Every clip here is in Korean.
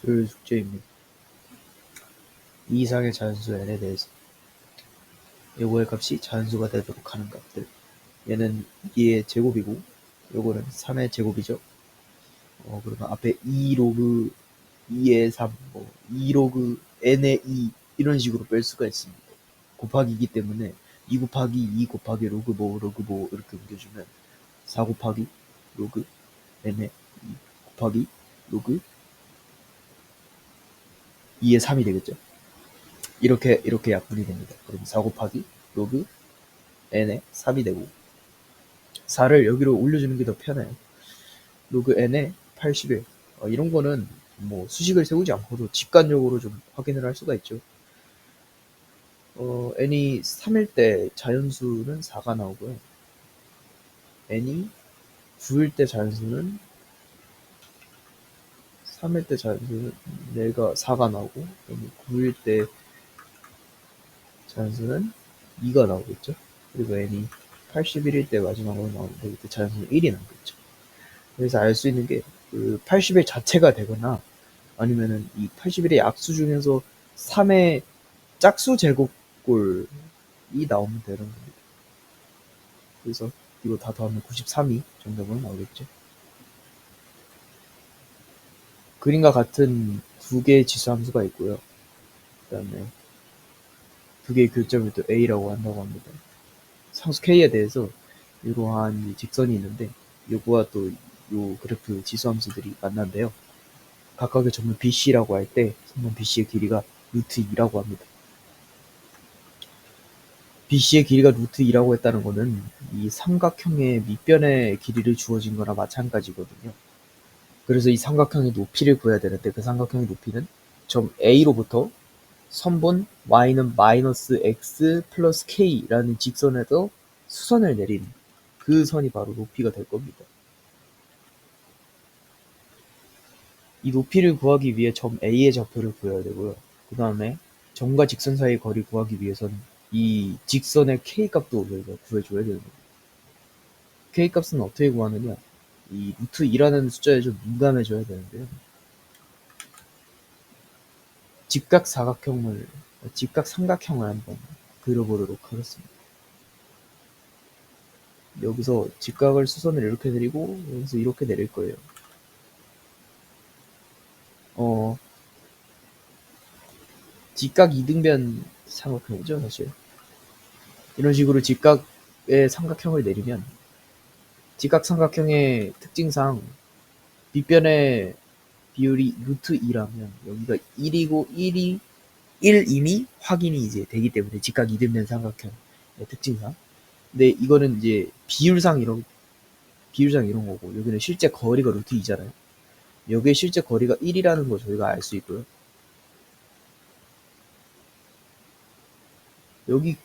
수요일 숙제입니다. 이 이상의 자연수 n에 대해서 요거의 값이 자연수가 되도록 하는 값들. 얘는 2의 제곱이고 요거는 3의 제곱이죠. 그러면 앞에 2 로그 2의 3, 2 로그 n의 2 이런 식으로 뺄 수가 있습니다. 곱하기이기 때문에 2 곱하기 2 곱하기 로그 로그 이렇게 옮겨주면 4 곱하기 로그 n의 2 곱하기 로그 2의 3이 되겠죠. 이렇게 약분이 됩니다. 그럼 4 곱하기 로그 n의 3이 되고 4를 여기로 올려주는 게 더 편해요. 로그 n의 81. 이런 거는 뭐 수식을 세우지 않고도 직관적으로 좀 확인을 할 수가 있죠. n이 3일 때 자연수는 4가 나오고요. n이 9일 때 자연수는 3일 때 자연수는 얘가 4가 나오고 n이 9일 때 자연수는 2가 나오겠죠. 그리고 n이 81일 때 마지막으로 나오는데 이때 자연수는 1이 나오겠죠. 그래서 알 수 있는 게 그 80일 자체가 되거나 아니면은 이 81의 약수 중에서 3의 짝수 제곱꼴이 나오면 되는 겁니다. 그래서 이거 다 더하면 93이 정답으로 나오겠죠. 그림과 같은 두 개의 지수함수가 있고요. 그 다음에 두 개의 교점을 또 A라고 한다고 합니다. 상수 K에 대해서 이러한 직선이 있는데 요거와 또 요 그래프 지수함수들이 만난대요. 각각의 점을 BC라고 할 때 선분 BC의 길이가 루트 2라고 합니다. BC의 길이가 루트 2라고 했다는 거는 이 삼각형의 밑변의 길이를 주어진 거나 마찬가지거든요. 그래서 이 삼각형의 높이를 구해야 되는데 그 삼각형의 높이는 점 A로부터 선분 y는 마이너스 x 플러스 k라는 직선에서 수선을 내린 그 선이 바로 높이가 될 겁니다. 이 높이를 구하기 위해 점 A의 좌표를 구해야 되고요. 그 다음에 점과 직선 사이의 거리 구하기 위해서는 이 직선의 K값도 저희가 구해줘야 되는 겁니다. K값은 어떻게 구하느냐? 이 루트 2라는 숫자에 좀 민감해져야 되는데요. 직각 삼각형을 한번 그려보도록 하겠습니다. 여기서 직각을 수선을 이렇게 내리고 여기서 이렇게 내릴 거예요. 직각 이등변 삼각형이죠, 사실. 이런 식으로 직각의 삼각형을 내리면 직각 삼각형의 특징상 밑변의 비율이 루트 2라면 여기가 1이고 1 이미 확인이 이제 되기 때문에 직각 이등변 삼각형의 특징상. 근데 이거는 이제 비율상 이런 거고 여기는 실제 거리가 루트 2잖아요. 여기에 실제 거리가 1이라는 거 저희가 알 수 있고요. 여기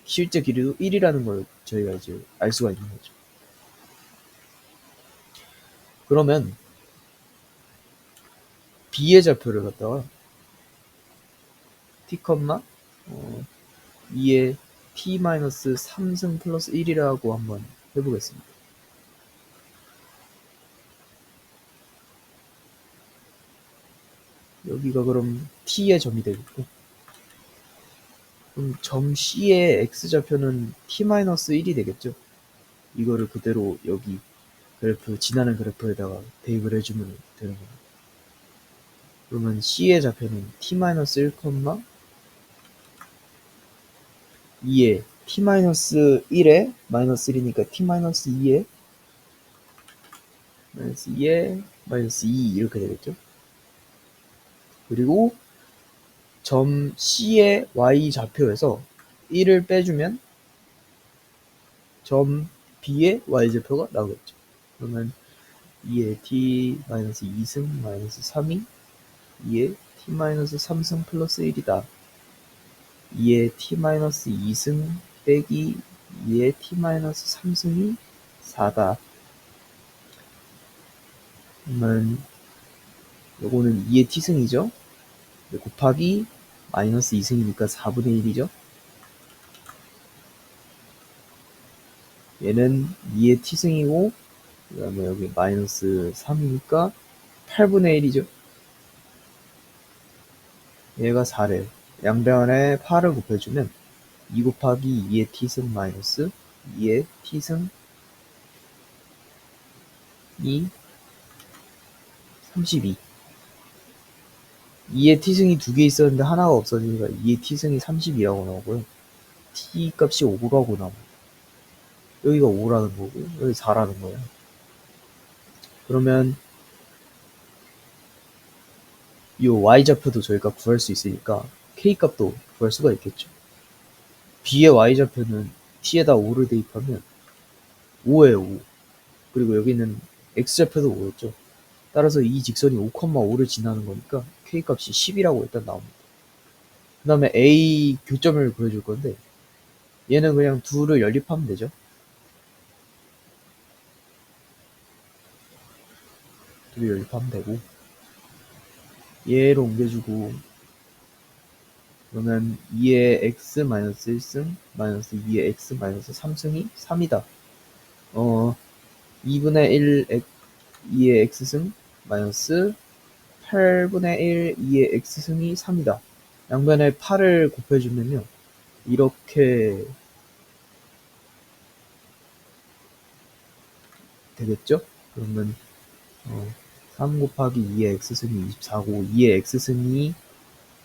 실제 길이도 1이라는 걸 저희가 이제 알 수가 있는 거죠. 그러면 B의 좌표를 갖다가 t, 2의 t-3승 플러스 1이라고 한번 해보겠습니다. 여기가 그럼 t의 점이 되겠고 그럼 점 C의 x좌표는 t-1이 되겠죠. 이거를 그대로 여기 그래프 지나는 그래프에다가 대입을 해주면 되는 겁니다. 그러면 C의 좌표는 t-1, 2에 t-1에 마이너스 1이니까 t-2에 마이너스 2에 마이너스 2 이렇게 되겠죠. 그리고 점 C의 y 좌표에서 1을 빼주면 점 B의 y 좌표가 나오겠죠. 그러면 2의 t-2승 마이너스 3이 2의 t-3승 플러스 1이다. 2의 t-2승 빼기 2의 t-3승이 4다. 그러면 요거는 2의 t승이죠. 곱하기 마이너스 2승이니까 4분의 1이죠. 얘는 2의 t승이고 그 다음에 여기 마이너스 3이니까 8분의 1이죠. 얘가 4래. 양변에 8을 곱해주면 2 곱하기 2의 t승 마이너스 2의 t승 2 32. 2의 t승이 2개 있었는데 하나가 없어지니까 2의 t승이 32라고 나오고요. t 값이 5라고 나옵니다. 여기가 5라는 거고 여기 4라는 거예요. 그러면 이 y좌표도 저희가 구할 수 있으니까 k값도 구할 수가 있겠죠. b의 y좌표는 t에다 5를 대입하면 5에요 5. 그리고 여기는 x좌표도 5였죠. 따라서 이 직선이 5,5를 지나는 거니까 k값이 10이라고 일단 나옵니다. 그 다음에 a 교점을 구해줄 건데 얘는 그냥 둘을 연립하면 되죠. 둘을 연립하면 되고 얘를 옮겨주고 그러면 2의 x 마이너스 1승 마이너스 2의 x 마이너스 3승이 3이다. 2분의 1 2의 x승 마이너스 8분의 1 2의 x승이 3이다. 양변에 8을 곱해주면요. 이렇게 되겠죠? 그러면 3 곱하기 2의 x승이 24고 2의 x승이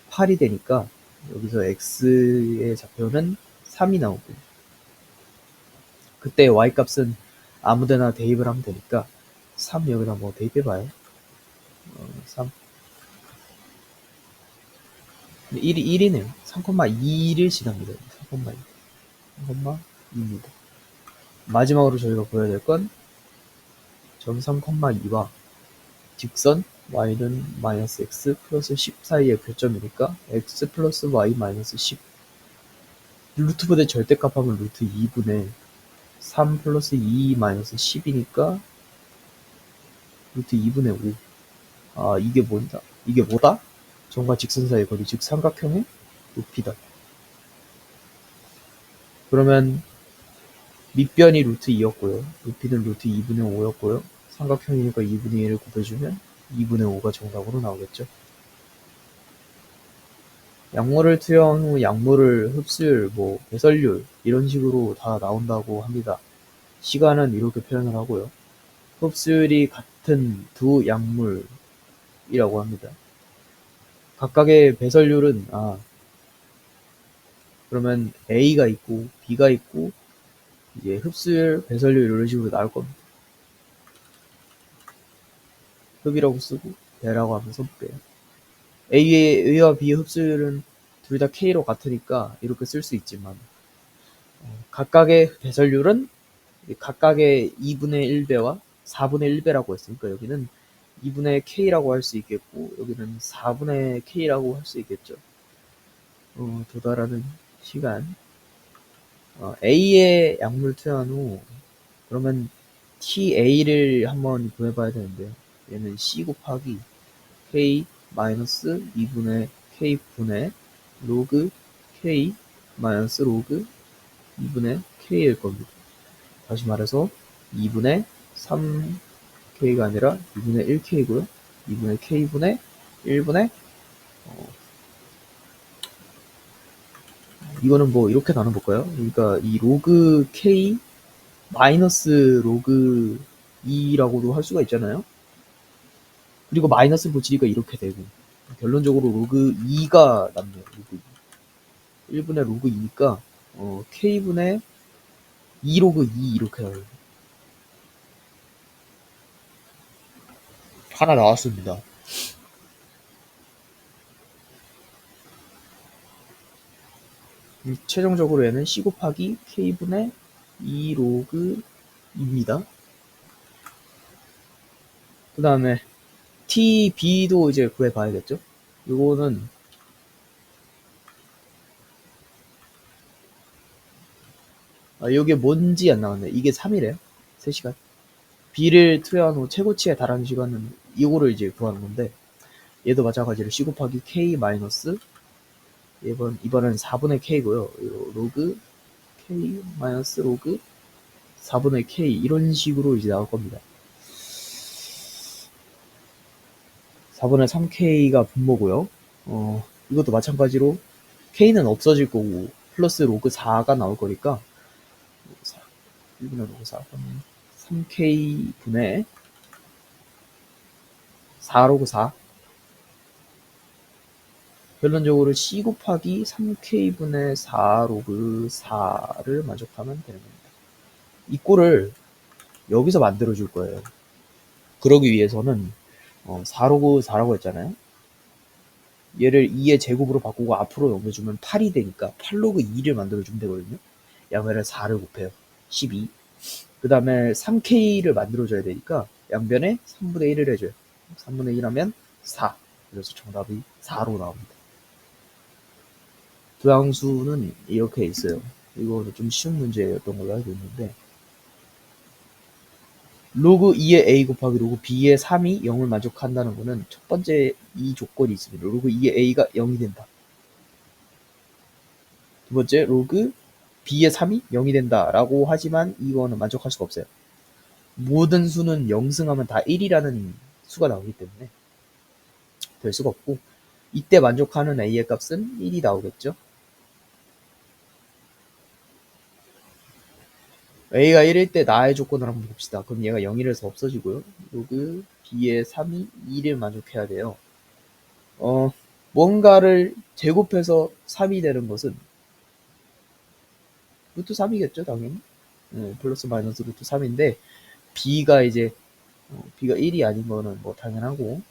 8이 되니까 여기서 x의 좌표는 3이 나오고 그때 y값은 아무데나 대입을 하면 되니까 3 여기다 뭐 대입해봐요. 3 1이 1이네요. 3,2를 지납니다. 3,2 3,2입니다. 마지막으로 저희가 보여야 될 건 저기 3,2와 직선 y는 마이너스 x 플러스 10 사이의 교점이니까 x 플러스 y 마이너스 10 루트분의 절대값하면 루트 2분의 3 플러스 2 마이너스 10이니까 루트 2분의 5. 아 이게 뭐다? 이게 뭐다? 점과 직선 사이의 거리 즉 삼각형의 높이다. 그러면 밑변이 루트 2였고요. 높이는 루트 2분의 5였고요. 삼각형이니까 2분의 1을 곱해주면 2분의 5가 정답으로 나오겠죠. 약물을 투여한 후 약물을 흡수율, 배설률 이런 식으로 다 나온다고 합니다. 시간은 이렇게 표현을 하고요. 흡수율이 같은 두 약물이라고 합니다. 각각의 배설률은 그러면 A가 있고 B가 있고 이제 흡수율, 배설률 이런 식으로 나올 겁니다. 흡이라고 쓰고 배라고 하면 써볼게요. A와 B의 흡수율은 둘 다 K로 같으니까 이렇게 쓸 수 있지만 각각의 배설률은 각각의 2분의 1배와 4분의 1배라고 했으니까 여기는 2분의 K라고 할 수 있겠고 여기는 4분의 K라고 할 수 있겠죠. 도달하는 시간 A의 약물 투여한 후 그러면 TA를 한번 구해봐야 되는데요. 얘는 C 곱하기 K 마이너스 2분의 K 분의 로그 K 마이너스 로그 2분의 K일 겁니다. 다시 말해서 2분의 3K가 아니라 2분의 1K고요. 2분의 K분의 1분의 이거는 이렇게 나눠볼까요? 그러니까 이 로그 K 마이너스 로그 2라고도 할 수가 있잖아요. 그리고 마이너스 붙이니까 이렇게 되고 결론적으로 로그 2가 남네요. 로그 2. 1분의 로그 2니까 K분의 2 로그 2 이렇게 나와요. 하나 나왔습니다. 최종적으로 얘는 C 곱하기 K분의 2 로그 2입니다. 그 다음에 TB도 이제 구해봐야겠죠? 요거는 요게 뭔지 안 나왔네. 이게 3이래요. 3시간. B를 투여한 후 최고치에 달하는 시간은 이거를 이제 구하는 건데 얘도 마찬가지로 C 곱하기 K 마이너스 이번엔 4분의 K고요. 로그 K 마이너스 로그 4분의 K 이런 식으로 이제 나올 겁니다. 4분의 3K가 분모고요. 이것도 마찬가지로 k는 없어질 거고 플러스 로그 4가 나올 거니까 1분의 로그 4 그러면 3k 분의 4 로그 4 결론적으로 c 곱하기 3k분의 4 로그 4를 만족하면 되는 겁니다. 이 꼴을 여기서 만들어 줄 거예요. 그러기 위해서는 4 로그 4라고 했잖아요. 얘를 2의 제곱으로 바꾸고 앞으로 넘겨주면 8이 되니까 8 로그 2를 만들어주면 되거든요. 양변에 4를 곱해요. 12. 그 다음에 3k를 만들어줘야 되니까 양변에 3분의 1을 해줘요. 3분의 1 하면 4. 그래서 정답이 4로 나옵니다. 부양수는 이렇게 있어요. 이거는 좀 쉬운 문제였던 걸로 알고 있는데 로그 2의 a 곱하기 로그 b의 3이 0을 만족한다는 거는 첫 번째 이 조건이 있습니다. 로그 2의 a가 0이 된다. 두 번째 로그 b의 3이 0이 된다 라고 하지만 이거는 만족할 수가 없어요. 모든 수는 0승하면 다 1이라는 수가 나오기 때문에 될 수가 없고 이때 만족하는 a의 값은 1이 나오겠죠. a가 1일 때 나의 조건을 한번 봅시다. 그럼 얘가 0이라서 없어지고요. 로그 b의 3이 2를 만족해야 돼요. 뭔가를 제곱해서 3이 되는 것은 루트 3이겠죠, 당연히. 플러스 마이너스 루트 3인데 b가 이제 b가 1이 아닌 거는 뭐 당연하고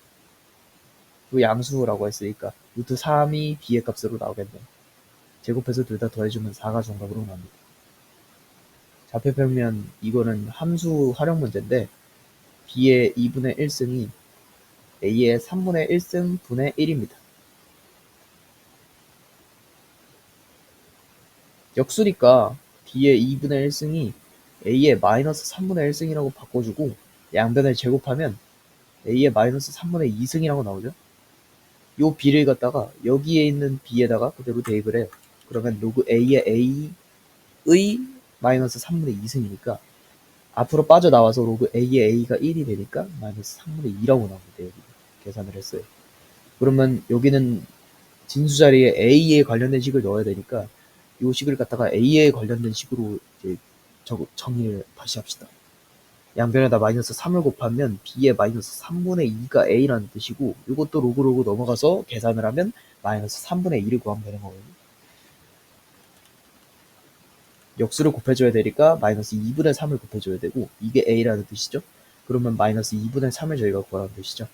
그 양수라고 했으니까 루트 3이 b의 값으로 나오겠네요. 제곱해서 둘 다 더해주면 4가 정답으로 나옵니다. 좌표평면 이거는 함수 활용 문제인데 b의 2분의 1승이 a의 3분의 1승 분의 1입니다. 역수니까 b의 2분의 1승이 a의 마이너스 3분의 1승이라고 바꿔주고 양변을 제곱하면 a의 마이너스 3분의 2승이라고 나오죠. 요 b를 갖다가 여기에 있는 b에다가 그대로 대입을 해요. 그러면 로그 a의 a의 마이너스 3분의 2승이니까 앞으로 빠져나와서 로그 a의 a가 1이 되니까 마이너스 3분의 2라고 나옵니다. 여기 계산을 했어요. 그러면 여기는 진수 자리에 a에 관련된 식을 넣어야 되니까 이 식을 갖다가 a에 관련된 식으로 이제 정의를 다시 합시다. 양변에다 마이너스 3을 곱하면 b의 마이너스 3분의 2가 a라는 뜻이고 이것도 로그 넘어가서 계산을 하면 마이너스 3분의 2를 구하면 되는 거거든요. 역수를 곱해줘야 되니까 마이너스 2분의 3을 곱해줘야 되고 이게 a라는 뜻이죠. 그러면 마이너스 2분의 3을 저희가 구하라는 뜻이죠.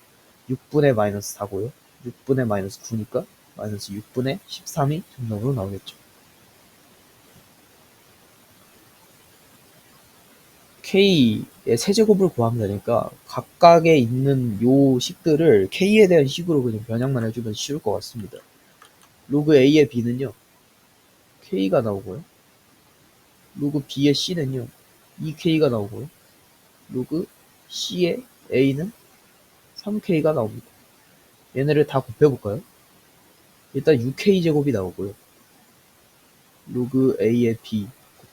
6분의 마이너스 4고요. 6분의 마이너스 9니까 마이너스 6분의 13이 정답으로 나오겠죠. k의 세제곱을 구하면 되니까 각각에 있는 요 식들을 k에 대한 식으로 그냥 변형만 해주면 쉬울 것 같습니다. 로그 a의 b는요 k가 나오고요. 로그 b의 c는요 2k가 나오고요. 로그 c의 a는 3k가 나옵니다. 얘네를 다 곱해볼까요? 일단 6k 제곱이 나오고요. 로그 a의 b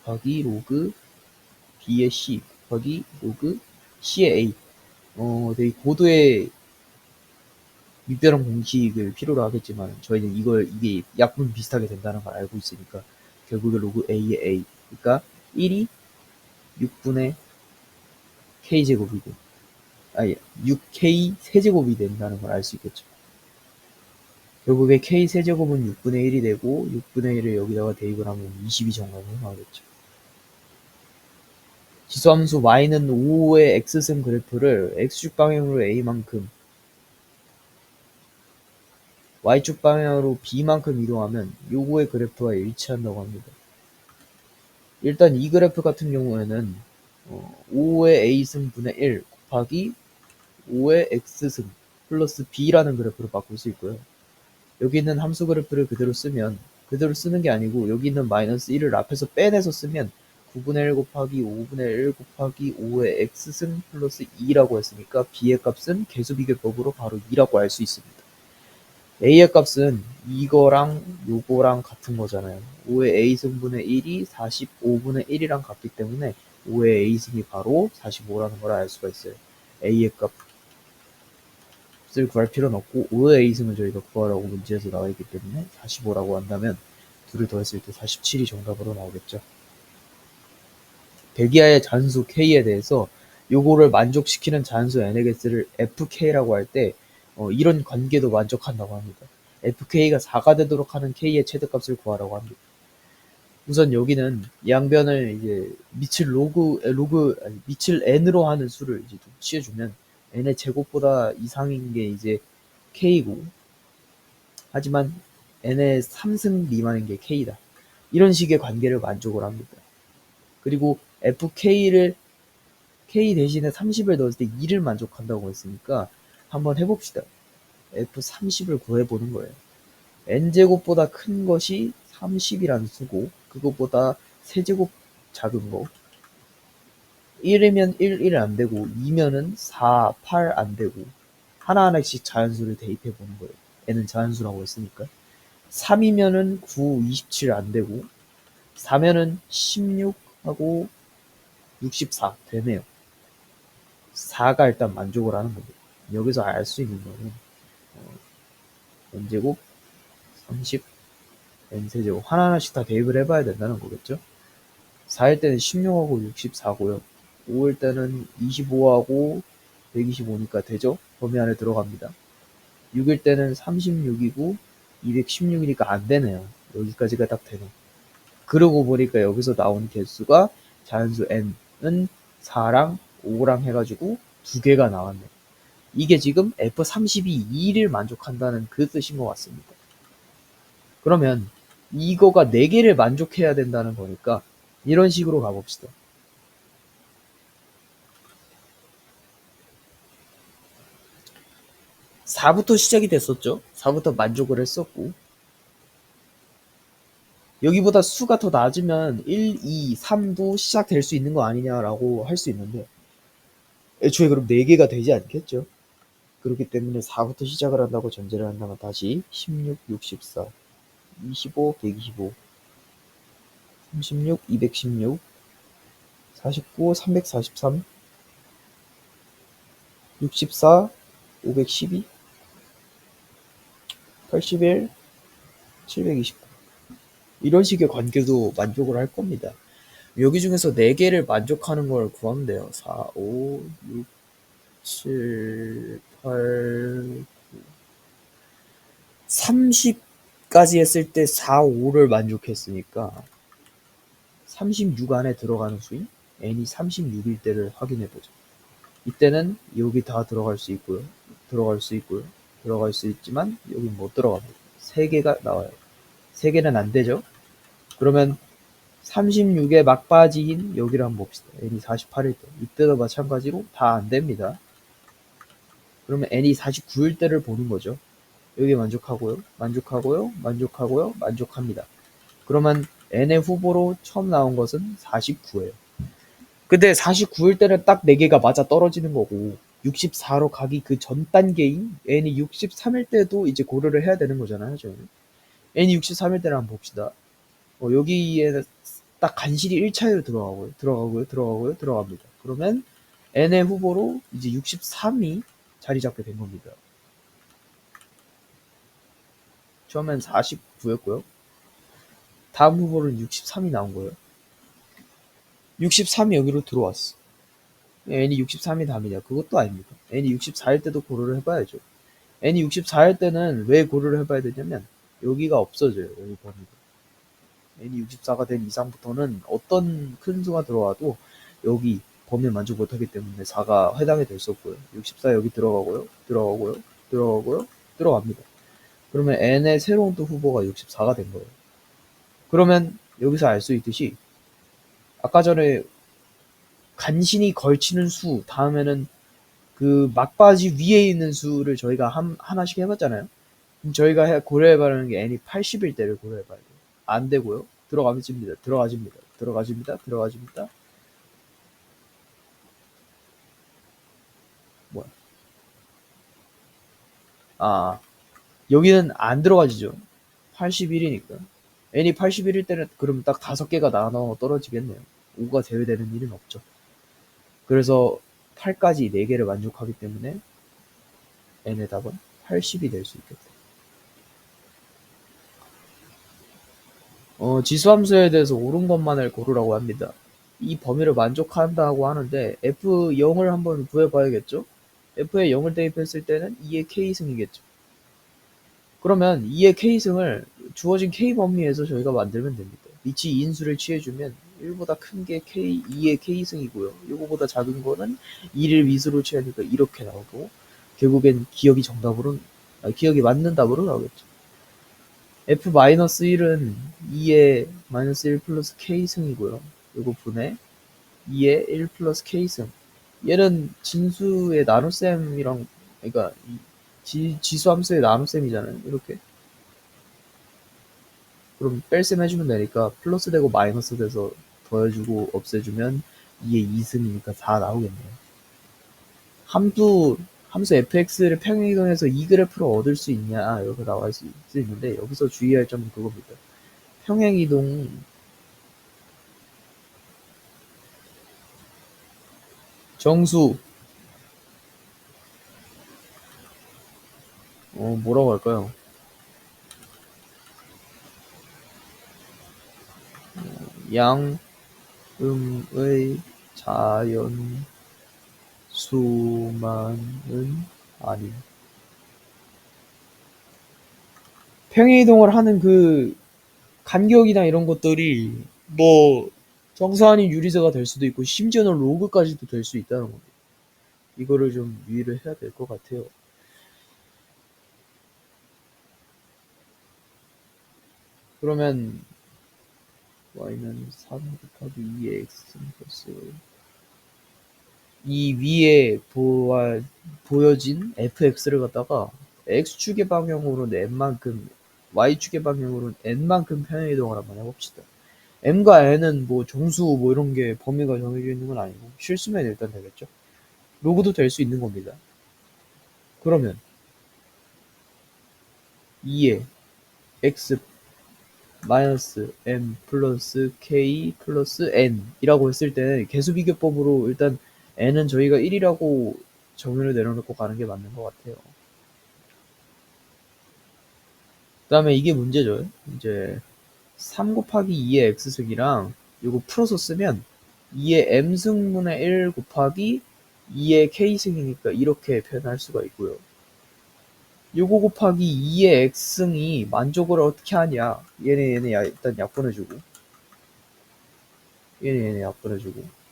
곱하기 로그 b의 c 곱하기 로그 c의 a 되게 고도의 밑변환 공식을 필요로 하겠지만 저희는 이게 약분 비슷하게 된다는 걸 알고 있으니까 결국에 로그 a의 a 그러니까 1이 6분의 k제곱이고 아니 6k 세제곱이 된다는 걸 알 수 있겠죠. 결국에 k 세제곱은 6분의 1이 되고 6분의 1을 여기다가 대입을 하면 20이 정답으로 나오겠죠. 지수함수 y는 5의 x승 그래프를 x축 방향으로 a만큼 y축 방향으로 b만큼 이동하면 요거의 그래프와 일치한다고 합니다. 일단 이 그래프 같은 경우에는 5의 a승 분의 1 곱하기 5의 x승 플러스 b라는 그래프로 바꿀 수 있고요. 여기 있는 함수 그래프를 그대로 쓰면 그대로 쓰는 게 아니고 여기 있는 마이너스 1을 앞에서 빼내서 쓰면 9분의 1 곱하기 5분의 1 곱하기 5의 x승 플러스 2라고 했으니까 b의 값은 계수비교법으로 바로 2라고 알 수 있습니다. a의 값은 이거랑 요거랑 같은 거잖아요. 5의 a승분의 1이 45분의 1이랑 같기 때문에 5의 a승이 바로 45라는 걸 알 수가 있어요. a의 값 값을 구할 필요는 없고 5의 a승을 저희가 구하라고 문제에서 나와 있기 때문에 45라고 한다면 둘을 더했을 때 47이 정답으로 나오겠죠. 백이하의 자연수 k에 대해서 요거를 만족시키는 자연수 n의 개수를 fk라고 할 때 이런 관계도 만족한다고 합니다. fk가 4가 되도록 하는 k의 최대값을 구하라고 합니다. 우선 여기는 양변을 이제 밑을 n으로 하는 수를 이제 좀 취해주면 n의 제곱보다 이상인 게 이제 k고, 하지만 n의 3승 미만인 게 k다. 이런 식의 관계를 만족을 합니다. 그리고 fk를 k 대신에 30을 넣었을 때 2를 만족한다고 했으니까 한번 해봅시다. f30을 구해보는 거예요. n제곱보다 큰 것이 30이라는 수고, 그것보다 세제곱 작은 거, 1이면 1 안되고 2면은 4, 8 안되고 하나하나씩 자연수를 대입해보는 거예요. n은 자연수라고 했으니까. 3이면은 9, 27 안되고 4면은 16하고 64 되네요. 4가 일단 만족을 하는 겁니다. 여기서 알 수 있는 거는 n제곱 30 n세제곱 하나하나씩 다 대입을 해봐야 된다는 거겠죠. 4일 때는 16하고 64고요. 5일 때는 25하고 125니까 되죠? 범위 안에 들어갑니다. 6일 때는 36이고 216이니까 안 되네요. 여기까지가 딱 되네. 그러고 보니까 여기서 나온 개수가 자연수 n은 4랑 5랑 해가지고 2개가 나왔네. 이게 지금 F32 2를 만족한다는 그 뜻인 것 같습니다. 그러면 이거가 4개를 만족해야 된다는 거니까 이런 식으로 가봅시다. 4부터 시작이 됐었죠. 4부터 만족을 했었고, 여기보다 수가 더 낮으면 1, 2, 3도 시작될 수 있는 거 아니냐라고 할 수 있는데, 애초에 그럼 4개가 되지 않겠죠. 그렇기 때문에 4부터 시작을 한다고 전제를 한다면 다시 16, 64, 25, 125, 36, 216, 49, 343, 64, 512, 81, 729. 이런 식의 관계도 만족을 할 겁니다. 여기 중에서 4개를 만족하는 걸 구하면 돼요. 4, 5, 6, 7, 8, 30까지 했을 때 4, 5를 만족했으니까 36 안에 들어가는 수인 n이 36일 때를 확인해 보죠. 이때는 여기 다 들어갈 수 있고요. 들어갈 수 있고요. 들어갈 수 있지만 여기 못 들어갑니다. 3개가 나와요. 3개는 안 되죠. 그러면 36의 막바지인 여기를 한번 봅시다. n이 48일 때. 이때도 마찬가지로 다 안 됩니다. 그러면 n이 49일 때를 보는 거죠. 여기 만족하고요. 만족하고요. 만족하고요. 만족합니다. 그러면 n의 후보로 처음 나온 것은 49예요. 근데 49일 때는 딱 4개가 맞아 떨어지는 거고 64로 가기 그 전 단계인 n이 63일 때도 이제 고려를 해야 되는 거잖아요. 저는. n이 63일 때를 한번 봅시다. 여기에 딱 간신히 1차로 들어가고요. 들어가고요. 들어가고요. 들어갑니다. 그러면 n의 후보로 이제 63이 자리 잡게 된 겁니다. 처음엔 49였고요. 다음 후보는 63이 나온 거예요. 63이 여기로 들어왔어. n이 63이 답이냐? 그것도 아닙니다. n이 64일 때도 고려를 해봐야죠. n이 64일 때는 왜 고려를 해봐야 되냐면 여기가 없어져요. 여기 범위가. n이 64가 된 이상부터는 어떤 큰 수가 들어와도 여기 범위에 만족 못하기 때문에 4가 해당이 될 수 없고요. 64 여기 들어가고요. 들어가고요. 들어가고요. 들어갑니다. 그러면 n의 새로운 또 후보가 64가 된 거예요. 그러면 여기서 알 수 있듯이 아까 전에 간신히 걸치는 수 다음에는 그 막바지 위에 있는 수를 저희가 하나씩 해봤잖아요. 그럼 저희가 고려해봐야 하는 게 n이 80일 때를 고려해봐야 돼요. 안 되고요. 들어가집니다. 들어가집니다. 들어가집니다. 들어가집니다. 뭐야? 여기는 안 들어가지죠. 81이니까. n이 81일 때는 그럼 딱 5개가 나눠 떨어지겠네요. 5가 제외되는 일은 없죠. 그래서 8까지 4개를 만족하기 때문에 n의 답은 80이 될 수 있겠다. 지수함수에 대해서 옳은 것만을 고르라고 합니다. 이 범위를 만족한다고 하는데 f0을 한번 구해봐야겠죠? f에 0을 대입했을 때는 2의 k승이겠죠. 그러면 2의 k승을 주어진 k 범위에서 저희가 만들면 됩니다. 밑이 2인수를 취해주면 1보다 큰 게 2의 k승이고요. 이거보다 작은 거는 2를 미수로 취하니까 이렇게 나오고 결국엔 기억이 맞는 답으로 나오겠죠. f-1은 2의 -1 플러스 k승이고요. 요거 분의 2의 1 플러스 k승. 얘는 진수의 나눗셈이랑, 그러니까 지수함수의 나눗셈이잖아요. 이렇게. 그럼 뺄셈 해주면 되니까 플러스 되고 마이너스 돼서 더해주고 없애주면 2의 2승이니까 4 나오겠네요. 함수 fx를 평행이동해서 이 그래프를 얻을 수 있냐 이렇게 나와 있는데 여기서 주의할 점은 그겁니다. 평행이동 정수 뭐라고 할까요? 양음의 자연 수만은 아님. 평행이동을 하는 그 간격이나 이런 것들이 뭐 정사 아닌 유리수가 될 수도 있고 심지어는 로그까지도 될 수 있다는 겁니다. 이거를 좀 유의를 해야 될 것 같아요. 그러면 y는 3 곱하기 2의 x 플러스 이 위에 보여진 fx를 갖다가 x축의 방향으로는 n만큼, y축의 방향으로는 n만큼 평행이동을 한번 해봅시다. m과 n은 뭐 정수 뭐 이런 게 범위가 정해져 있는 건 아니고 실수면 일단 되겠죠. 로그도 될 수 있는 겁니다. 그러면 2의 x 마이너스 m 플러스 k 플러스 n 이라고 했을 때는 개수비교법으로 일단 n은 저희가 1이라고 정의를 내려놓고 가는 게 맞는 것 같아요. 그 다음에 이게 문제죠. 이제 3 곱하기 2의 x승이랑 이거 풀어서 쓰면 2의 m승분의 1 곱하기 2의 k승이니까 이렇게 표현할 수가 있고요. 요거 곱하기 2의 x승이 만족을 어떻게 하냐. 얘네 일단 약분해주고 얘네 약분해주고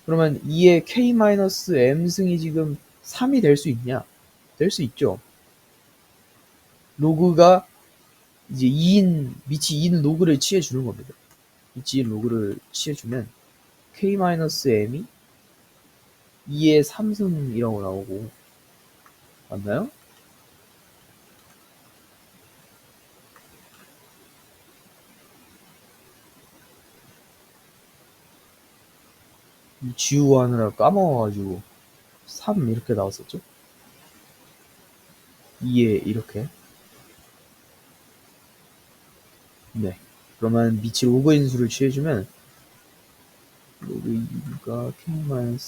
그러면 2의 k-m승이 지금 3이 될 수 있냐? 될 수 있죠. 로그가 이제 밑이 2인 로그를 취해주는 겁니다. 밑이 2인 로그를 취해주면 k-m이 2의 3승이라고 나오고 맞나요? 지우하느라 까먹어가지고 3 이렇게 나왔었죠? 2에 이렇게. 네. 그러면 밑이 로그 인수를 취해주면 로그 2가 k-m은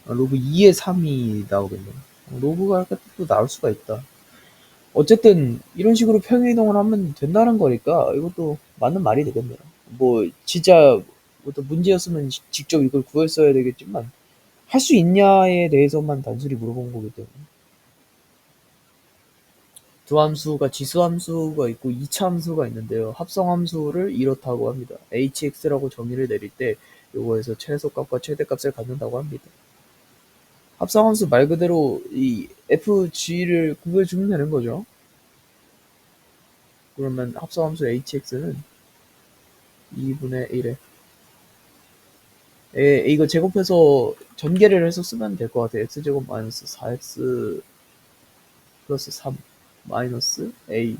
로그 2의 3이 나오겠네요. 로그가 또 나올 수가 있다. 어쨌든 이런 식으로 평행이동을 하면 된다는 거니까 이것도 맞는 말이 되겠네요. 뭐 진짜 어떤 문제였으면 직접 이걸 구했어야 되겠지만 할 수 있냐에 대해서만 단순히 물어본 거기 때문에. 두 함수가 지수함수가 있고 2차 함수가 있는데요. 합성함수를 이렇다고 합니다. hx라고 정의를 내릴 때 요거에서 최소값과 최대값을 갖는다고 합니다. 합성함수 말 그대로 이 fg를 구해주면 되는 거죠. 그러면 합성함수 hx는 2분의 1에 이거 제곱해서 전개를 해서 쓰면 될 것 같아요. x제곱 마이너스 4x 플러스 3 마이너스 a.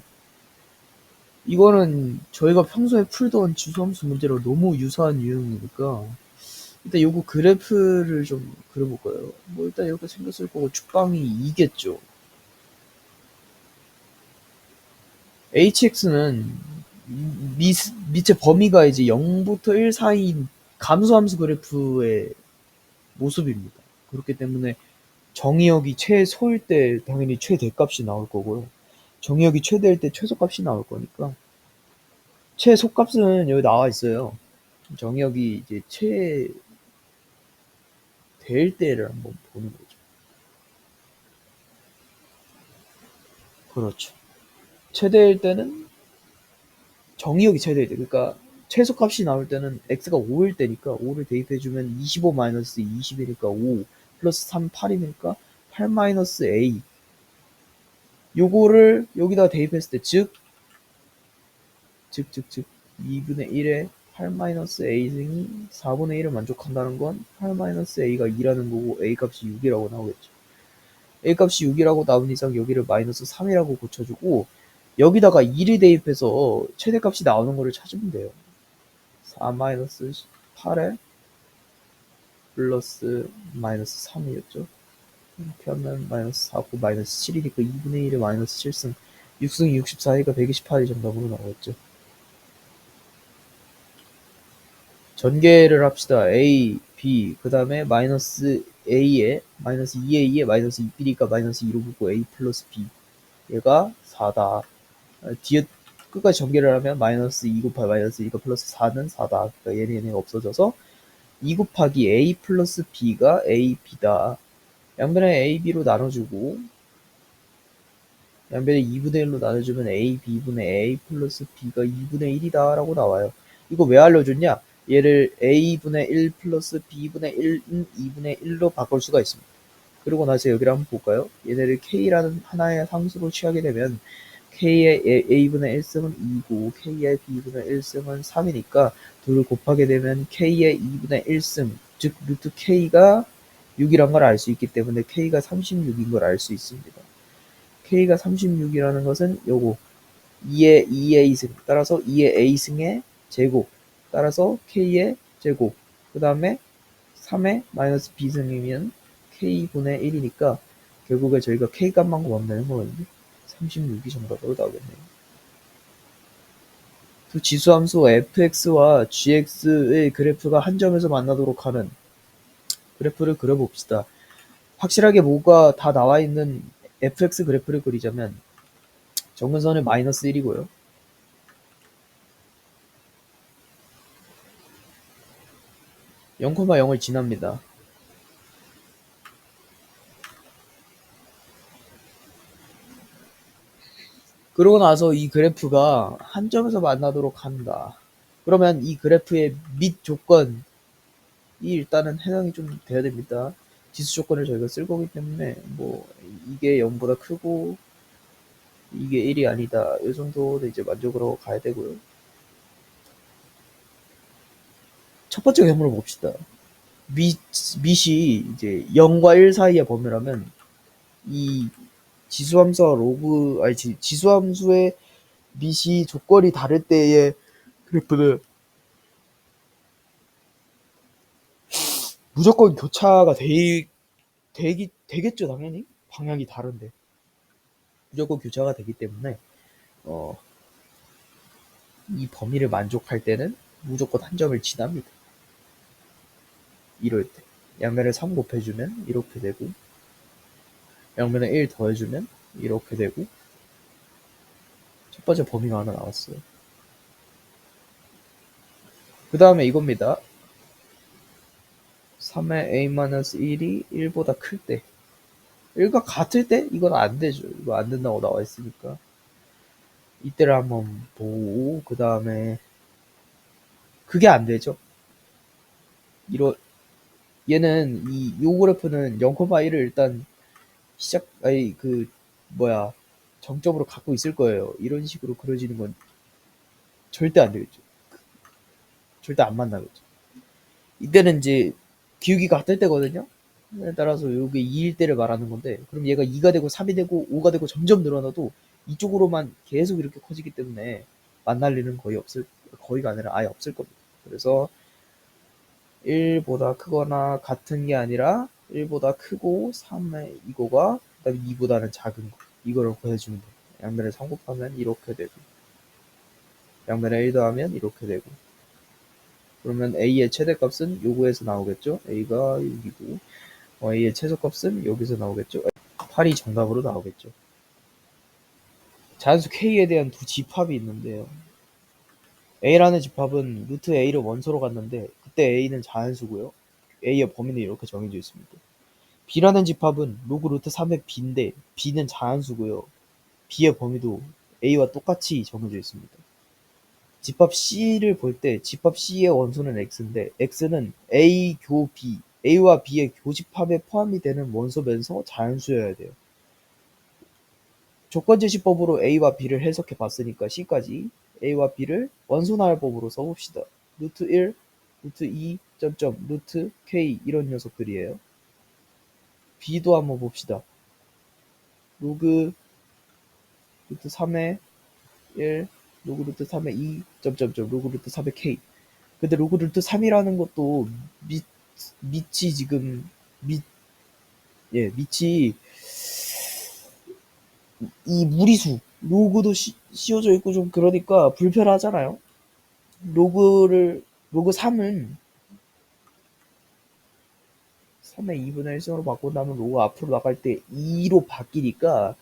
이거는 저희가 평소에 풀던 지수함수 문제로 너무 유사한 유형이니까 일단 요거 그래프를 좀 그려볼까요? 뭐 일단 이렇게 생겼을 거고 축방이 2겠죠. hx는 밑에 범위가 이제 0부터 1 사이인 감소함수 그래프의 모습입니다. 그렇기 때문에 정의역이 최소일 때 당연히 최대값이 나올 거고요. 정의역이 최대일 때 최소값이 나올 거니까 최소값은 여기 나와 있어요. 정의역이 이제 최대일 때를 한번 보는 거죠. 그렇죠. 최대일 때는 정의역이 최대일 때, 그러니까 최소값이 나올 때는 x가 5일 때니까 5를 대입해주면 25 마이너스 20이니까 5 플러스 3 8이니까 8 마이너스 a, 요거를 여기다 대입했을 때 즉 2분의 1에 8 마이너스 a승이 4분의 1을 만족한다는 건 8 마이너스 a가 2라는 거고 a 값이 6이라고 나오겠죠. a 값이 6이라고 나온 이상 여기를 마이너스 3이라고 고쳐주고 여기다가 1을 대입해서 최대값이 나오는 거를 찾으면 돼요. 4 마이너스 8에 플러스 마이너스 3이었죠. 이렇게 하면 마이너스 4고 마이너스 7이니까 2분의 1에 마이너스 7승 6승이 64니까 128이 정답으로 나오겠죠. 전개를 합시다. a, b, 그 다음에 마이너스 a에 마이너스 2a에 마이너스 2b니까 마이너스 2로 붙고 a 플러스 b, 얘가 4다. 뒤에 끝까지 전개를 하면 마이너스 2 곱하기 마이너스 2가 플러스 4는 4다. 그러니까 얘는 없어져서 2 곱하기 a 플러스 b가 a, b다. 양변에 a, b로 나눠주고 양변에 2분의 1로 나눠주면 a, b분의 a 플러스 b가 2분의 1이다 라고 나와요. 이거 왜 알려줬냐? 얘를 a분의 1 플러스 b분의 1은 2분의 1로 바꿀 수가 있습니다. 그리고 나서 여기를 한번 볼까요? 얘네를 k라는 하나의 상수로 취하게 되면 k의 a분의 1승은 2고 k의 b분의 1승은 3이니까 둘을 곱하게 되면 k의 2분의 1승, 즉 루트 k가 6이란 걸 알 수 있기 때문에 k가 36인 걸 알 수 있습니다. k가 36이라는 것은 요거 2의 2a승 따라서 2의 a승의 제곱 따라서 k의 제곱 그 다음에 3의 마이너스 b승이면 k분의 1이니까 결국에 저희가 k값만 구하면 되는 거거든요. 36이 정답으로 나오겠네요. 두 지수함수 fx와 gx의 그래프가 한 점에서 만나도록 하는 그래프를 그려봅시다. 확실하게 뭐가 다 나와 있는 fx 그래프를 그리자면 정근선은 마이너스 1이고요. 0,0을 지납니다. 그러고 나서 이 그래프가 한 점에서 만나도록 한다. 그러면 이 그래프의 밑 조건이 일단은 해당이 좀 돼야 됩니다. 지수 조건을 저희가 쓸 거기 때문에 뭐 이게 0보다 크고 이게 1이 아니다. 이 정도는 이제 만족으로 가야 되고요. 첫 번째 경우를 봅시다. 밑이 이제 0과 1 사이의 범위라면 이 지수함수와 지수함수의 밑이 조건이 다를 때의 그래프는 무조건 교차가 되겠죠, 당연히. 방향이 다른데. 무조건 교차가 되기 때문에, 이 범위를 만족할 때는 무조건 한 점을 지납니다. 이럴 때. 양면에 3 곱해주면 이렇게 되고, 양면에 1 더해주면 이렇게 되고, 첫 번째 범위가 하나 나왔어요. 그 다음에 이겁니다. 3의 a-1이 1보다 클 때. 1과 같을 때? 이건 안 되죠. 이거 안 된다고 나와 있으니까. 이때를 한번 보고, 그 다음에, 그게 안 되죠. 얘는, 요 그래프는 0,1을 일단 정점으로 갖고 있을 거예요. 이런 식으로 그려지는 건 절대 안 되겠죠. 절대 안 만나겠죠. 이때는 이제 기울기가 같을 때거든요. 따라서 이게 2일 때를 말하는 건데, 그럼 얘가 2가 되고 3이 되고 5가 되고 점점 늘어나도 이쪽으로만 계속 이렇게 커지기 때문에 만날 일은 거의가 아니라 아예 없을 겁니다. 그래서 1보다 크거나 같은 게 아니라 1보다 크고 3의 이거가 그다음에 2보다는 작은 거, 이거를 구해주면 돼요. 양면에 3 곱하면 이렇게 되고 양면에 1 더하면 이렇게 되고, 그러면 a의 최대값은 요거에서 나오겠죠. a가 6이고 A의 최소값은 여기서 나오겠죠. 8이 정답으로 나오겠죠. 자연수 K에 대한 두 집합이 있는데요. A라는 집합은 루트 A를 원소로 갔는데 그때 A는 자연수고요. A의 범위는 이렇게 정해져 있습니다. B라는 집합은 로그 루트 3의 B인데 B는 자연수고요. B의 범위도 A와 똑같이 정해져 있습니다. 집합 C를 볼 때 집합 C의 원소는 X인데 X는 A 교 B, A와 B의 교집합에 포함이 되는 원소면서 자연수여야 돼요. 조건제시법으로 A와 B를 해석해 봤으니까 C까지 A와 B를 원소나열법으로 써봅시다. 루트 1, 루트 2, 점점, 루트 K 이런 녀석들이에요. B도 한번 봅시다. 로그 루트 3의 1, 로그 루트 3의 2, 점점점, 로그 루트 3의 K. 근데 로그 루트 3이라는 것도 밑이 지금 밑이 이 무리수 로그도 씌워져 있고 좀 그러니까 불편하잖아요. 로그 3은 3의 2분의 1승으로 바꾼 다음에 로그 앞으로 나갈 때 2로 바뀌니까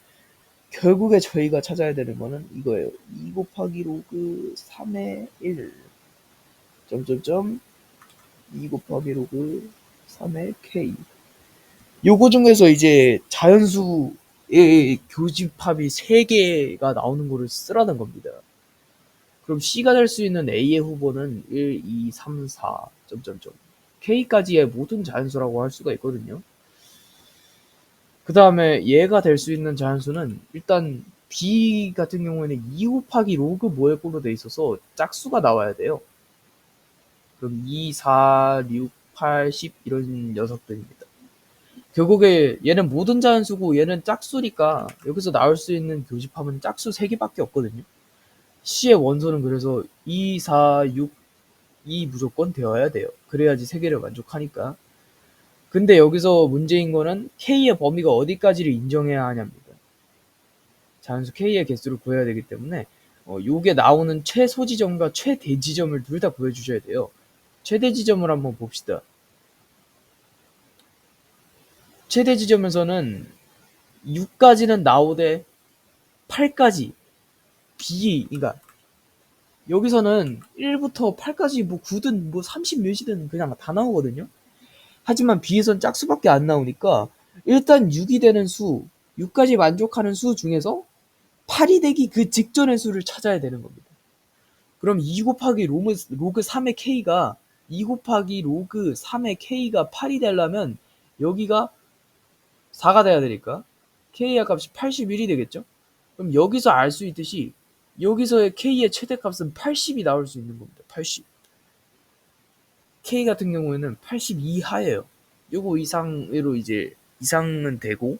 결국에 저희가 찾아야 되는 거는 이거예요. 2 곱하기 로그 3의 1 점점점 2 곱하기 로그 3의 K. 요거 중에서 이제 자연수의 교집합이 3개가 나오는 거를 쓰라는 겁니다. 그럼 C가 될 수 있는 A의 후보는 1, 2, 3, 4, 점점점. K까지의 모든 자연수라고 할 수가 있거든요. 그 다음에 얘가 될 수 있는 자연수는 일단 B 같은 경우에는 2 곱하기 로그 뭐의 꼴로 돼 있어서 짝수가 나와야 돼요. 그럼 2, 4, 6, 8, 10 이런 녀석들입니다. 결국에 얘는 모든 자연수고 얘는 짝수니까 여기서 나올 수 있는 교집합은 짝수 3개밖에 없거든요. C의 원소는 그래서 2, 4, 6, 2 무조건 되어야 돼요. 그래야지 3개를 만족하니까. 근데 여기서 문제인 거는 K의 범위가 어디까지를 인정해야 하냐입니다. 자연수 K의 개수를 구해야 되기 때문에 요게 나오는 최소 지점과 최대 지점을 둘 다 구해주셔야 돼요. 최대 지점을 한번 봅시다. 최대 지점에서는 6까지는 나오되 8까지 그러니까 여기서는 1부터 8까지 뭐 9든 뭐 30 몇이든 그냥 다 나오거든요. 하지만 B에선 짝수밖에 안 나오니까 일단 6이 되는 수, 6까지 만족하는 수 중에서 8이 되기 그 직전의 수를 찾아야 되는 겁니다. 그럼 2 곱하기 로그 3의 K가 2 곱하기 로그 3의 K가 8이 되려면 여기가 4가 돼야 되니까 K의 값이 81이 되겠죠? 그럼 여기서 알 수 있듯이 여기서의 K의 최대값은 80이 나올 수 있는 겁니다. 80. K 같은 경우에는 80 이하예요. 요거 이상으로 이제 이상은 되고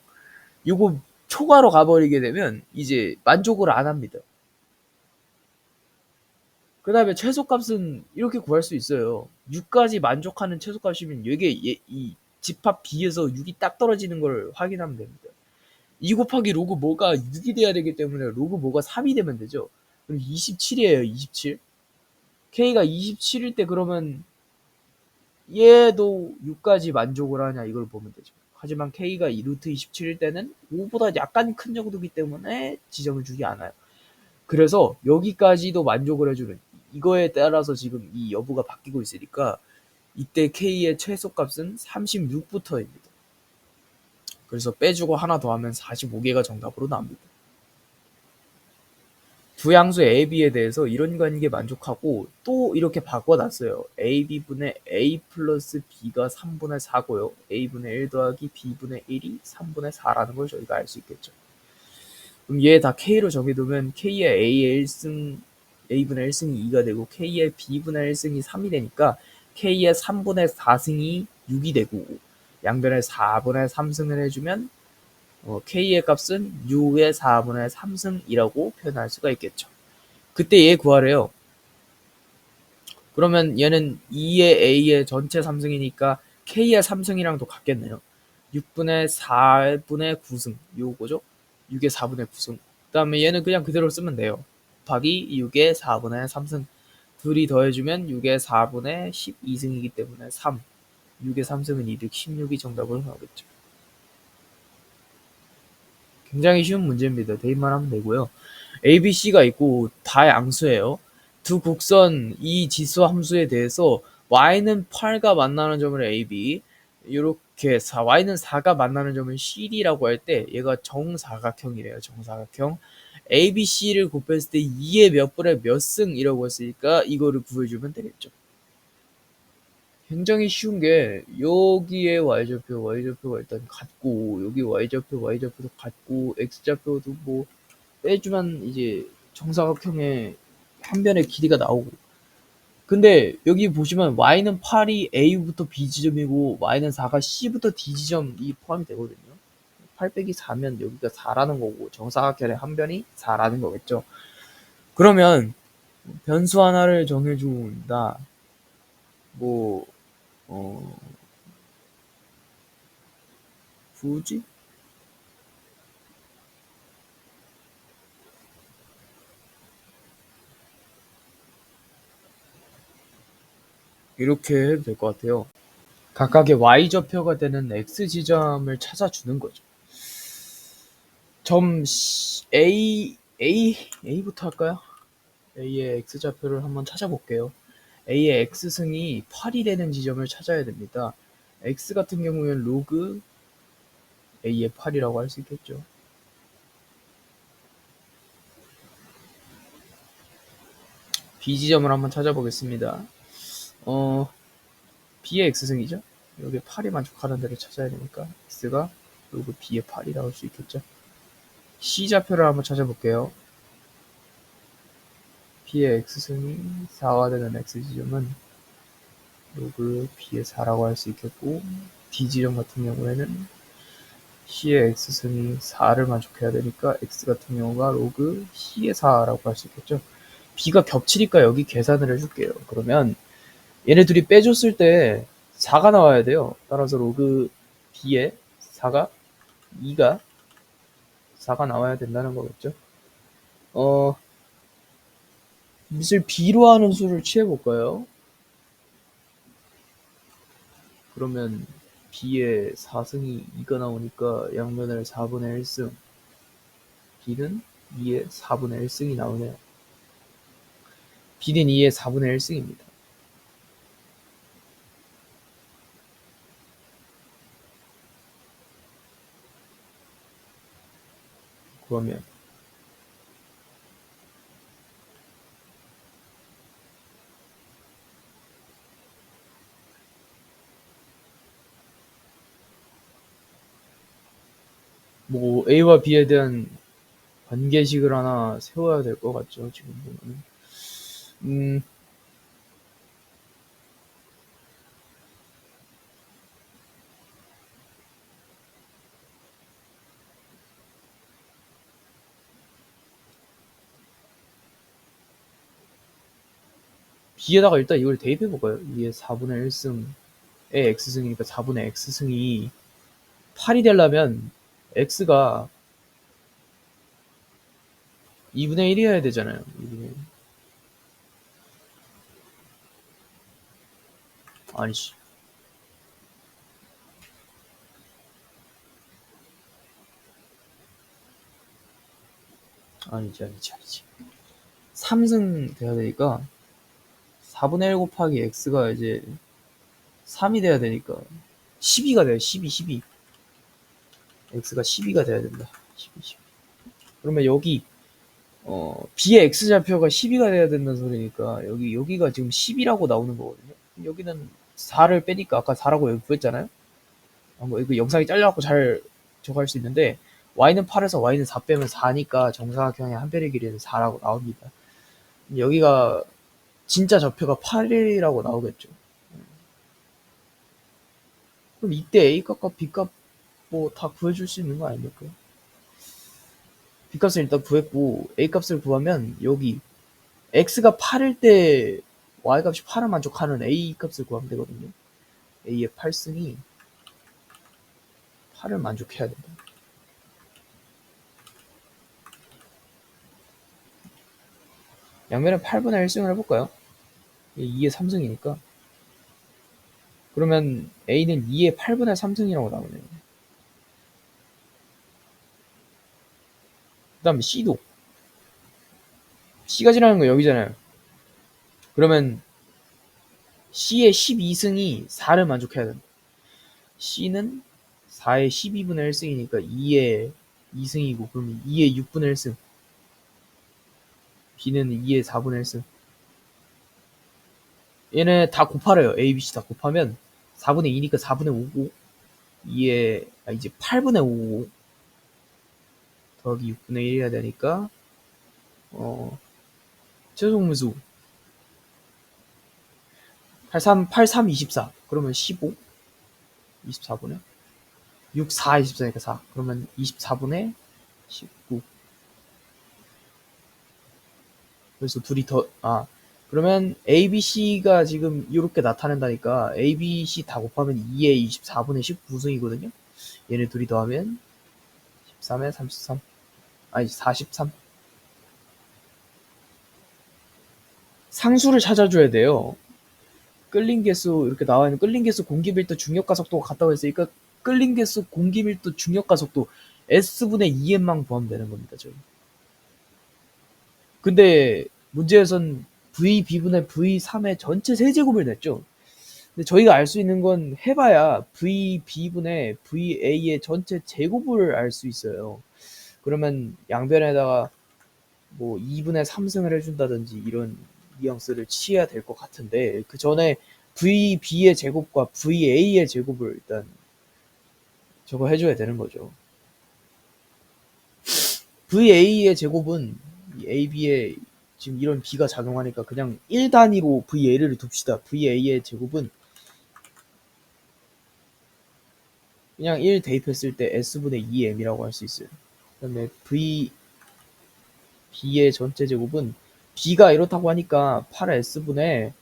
요거 초과로 가버리게 되면 이제 만족을 안 합니다. 그 다음에 최소값은 이렇게 구할 수 있어요. 6까지 만족하는 최소값이면 이게 이 집합 B에서 6이 딱 떨어지는 걸 확인하면 됩니다. 2 곱하기 로그 뭐가 6이 돼야 되기 때문에 로그 뭐가 3이 되면 되죠. 그럼 27이에요. 27. K가 27일 때 그러면 얘도 6까지 만족을 하냐 이걸 보면 되죠. 하지만 K가 루트 27일 때는 5보다 약간 큰 정도이기 때문에 지점을 주지 않아요. 그래서 여기까지도 만족을 해주는 이거에 따라서 지금 이 여부가 바뀌고 있으니까 이때 K의 최소값은 36부터입니다. 그래서 빼주고 하나 더하면 45개가 정답으로 나옵니다. 두 양수 A, B에 대해서 이런 관계에 만족하고 또 이렇게 바꿔놨어요. AB분의 A 플러스 B가 3분의 4고요. A분의 1 더하기 B분의 1이 3분의 4라는 걸 저희가 알 수 있겠죠. 그럼 얘 다 K로 정해두면 K의 A의 1승 A분의 1승이 2가 되고 K의 B분의 1승이 3이 되니까 K의 3분의 4승이 6이 되고 양변에 4분의 3승을 해주면 K의 값은 6의 4분의 3승이라고 표현할 수가 있겠죠. 그때 얘 구하래요. 그러면 얘는 2의 A의 전체 3승이니까 K의 3승이랑도 같겠네요. 6분의 4분의 9승 요거죠. 6의 4분의 9승. 그 다음에 얘는 그냥 그대로 쓰면 돼요. 곱하기 6의 4분의 3승. 둘이 더해주면 6의 4분의 12승이기 때문에 3. 6의 3승은 이득 16이 정답으로 나오겠죠. 굉장히 쉬운 문제입니다. 대입만 하면 되고요. A, B, C가 있고 다 양수예요. 두 곡선 이 지수 함수에 대해서 y는 8가 만나는 점을 A, B, 이렇게 y는 4가 만나는 점을 CD라고 할 때 얘가 정사각형이래요. 정사각형. A, B, C를 곱했을 때 2의 몇 분의 몇 승이라고 했으니까 이거를 구해주면 되겠죠. 굉장히 쉬운 게 여기에 y좌표가 일단 같고 여기 y좌표도 같고 x좌표도 뭐 빼주면 이제 정사각형의 한 변의 길이가 나오고, 근데 여기 보시면 y는 8이 a부터 b 지점이고 y는 4가 c부터 d 지점이 포함이 되거든요. 8 빼기 4면 여기가 4라는 거고 정사각형의 한 변이 4라는 거겠죠. 그러면 변수 하나를 정해준다. 뭐 굳이 이렇게 해도 될 것 같아요. 각각의 y좌표가 되는 x 지점을 찾아주는 거죠. 점 A부터 할까요? A의 x좌표를 한번 찾아볼게요. A의 x승이 8이 되는 지점을 찾아야 됩니다. x 같은 경우에는 로그 A의 8이라고 할 수 있겠죠. B 지점을 한번 찾아보겠습니다. B의 x승이죠. 여기 8이 만족하는 데를 찾아야 되니까 x가 로그 B의 8이라고 할 수 있겠죠. C좌표를 한번 찾아볼게요. B의 x승이 4가 되는 x지점은 로그 B의 4라고 할 수 있겠고, D 지점 같은 경우에는 C의 x승이 4를 만족해야 되니까 x 같은 경우가 로그 C의 4라고 할 수 있겠죠. B가 겹치니까 여기 계산을 해줄게요. 그러면 얘네 둘이 빼줬을 때 4가 나와야 돼요. 따라서 로그 B의 4가 2가 4가 나와야 된다는 거겠죠. 밑을 B로 하는 수를 취해볼까요? 그러면 B의 4승이 2가 나오니까 양면을 4분의 1승, B는 2의 4분의 1승이 나오네요. B는 2의 4분의 1승입니다. 그러면 뭐 A와 B에 대한 관계식을 하나 세워야 될 것 같죠. 지금 보면은. B에다가 일단 이걸 대입해볼까요? 2의 4분의 1승의 X승이니까 4분의 X승이 8이 되려면 X가 2분의 1이어야 되잖아요. 2분의 1. 아니지. 아니지. 3승 돼야 되니까 4분의 1 곱하기 X가 이제 3이 돼야 되니까 12가 돼요. 12. X가 12가 돼야 된다. 12. 그러면 여기 B의 X좌표가 12가 돼야 된다는 소리니까 여기가 지금 10이라고 나오는 거거든요. 여기는 4를 빼니까 아까 4라고 여기 구했잖아요. 뭐 이거 영상이 잘려갖고 잘 저거 할 수 있는데 y는 8에서 y는 4 빼면 4니까 정사각형의 한 변의 길이는 4라고 나옵니다. 여기가 진짜 좌표가 8이라고 나오겠죠. 그럼 이때 A값과 B값 뭐 다 구해줄 수 있는 거 아닙니까? B값을 일단 구했고 A값을 구하면 여기 X가 8일 때 Y값이 8을 만족하는 A값을 구하면 되거든요. A의 8승이 8을 만족해야 된다. 양면에 8분의 1승을 해볼까요? 2의 3승이니까. 그러면 A는 2의 8분의 3승이라고 나오네요. 그 다음에 C도. C가 지나는 거 여기잖아요. 그러면 C의 12승이 4를 만족해야 된다. C는 4의 12분의 1승이니까 2의 2승이고, 그러면 2의 6분의 1승. B는 2의 4분의 1승. 얘네 다 곱하래요. A, B, C 다 곱하면 4분의 2니까 4분의 5고, 2의, 이제 8분의 5 더하기 6분의 1 해야 되니까, 최종무수 83, 24. 그러면 15, 24분의 6, 4, 24니까 4. 그러면 24분의 19. 그래서 둘이 그러면 A, B, C가 지금 이렇게 나타낸다니까 A, B, C 다 곱하면 2의 24분의 19승이거든요. 얘네 둘이 더하면 13의 33. 아니, 43. 상수를 찾아줘야 돼요. 끌린 개수 이렇게 나와 있는 끌린 개수 공기밀도 중력가 속도가 같다고 했으니까 끌린 개수 공기밀도 중력가 속도 S분의 2m만 구하면 되는 겁니다. 저희. 근데 문제에선 VB분의 V3의 전체 세제곱을 냈죠. 근데 저희가 알 수 있는 건 해봐야 VB분의 VA의 전체 제곱을 알 수 있어요. 그러면 양변에다가 뭐 2분의 3승을 해준다든지 이런 뉘앙스를 취해야 될 것 같은데, 그 전에 VB의 제곱과 VA의 제곱을 일단 저거 해줘야 되는 거죠. VA의 제곱은 AB의 지금 이런 B가 작용하니까 그냥 1단위로 VA를 둡시다. VA의 제곱은 그냥 1 대입했을 때 S분의 2M이라고 할 수 있어요. 그 다음에 B의 전체 제곱은 B가 이렇다고 하니까 8S분의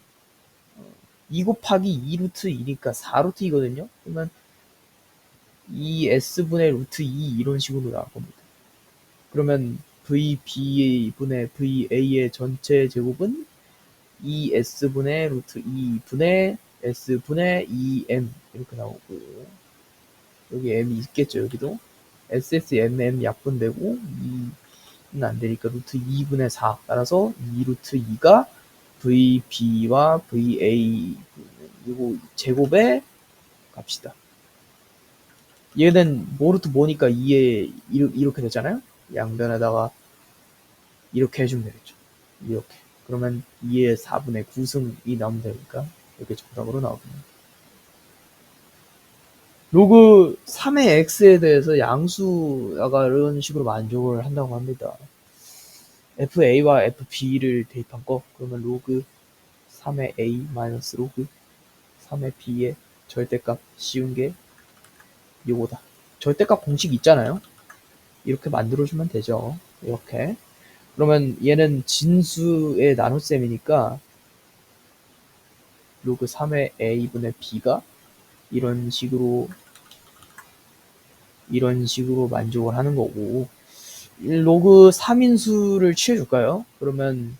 2 곱하기 2 루트 2니까 4 루트 2거든요. 그러면 2S분의 루트 2 이런 식으로 나올 겁니다. 그러면 VB분의 VA의 전체 제곱은 2S분의 루트 2분의 S분의 2M 이렇게 나오고, 여기 M이 있겠죠. 여기도 SSMM 약분되고 2는 안되니까 루트 2분의 4. 따라서 2 루트 2가 VB와 VA 이거 제곱의 값이다. 얘는 뭐 루트 뭐니까 2에 이렇게 되잖아요. 양변에다가 이렇게 해주면 되겠죠. 이렇게. 그러면 2의 4분의 9승이 나오면 되니까 이렇게 정답으로 나오겠네요. 로그 3의 x에 대해서 양수가 이런 식으로 만족을 한다고 합니다. fa와 fb를 대입한 거, 그러면 로그 3의 a 마이너스 로그 3의 b의 절대값 씌운 게 요거다. 절대값 공식 있잖아요. 이렇게 만들어주면 되죠. 이렇게. 그러면 얘는 진수의 나눗셈이니까 로그 3의 a분의 b가 이런 식으로 만족을 하는 거고, 로그 3인수를 취해줄까요? 그러면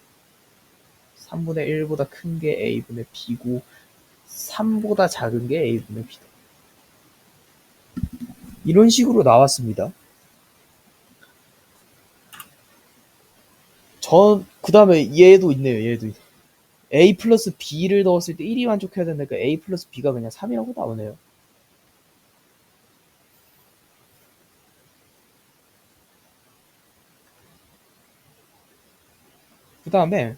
3분의 1보다 큰 게 a분의 b고 3보다 작은 게 a분의 b다. 이런 식으로 나왔습니다. 그 다음에 얘도 있네요. 얘도 a 플러스 b를 넣었을 때 1이 만족해야 된다니까 a 플러스 b가 그냥 3이라고 나오네요. 그 다음에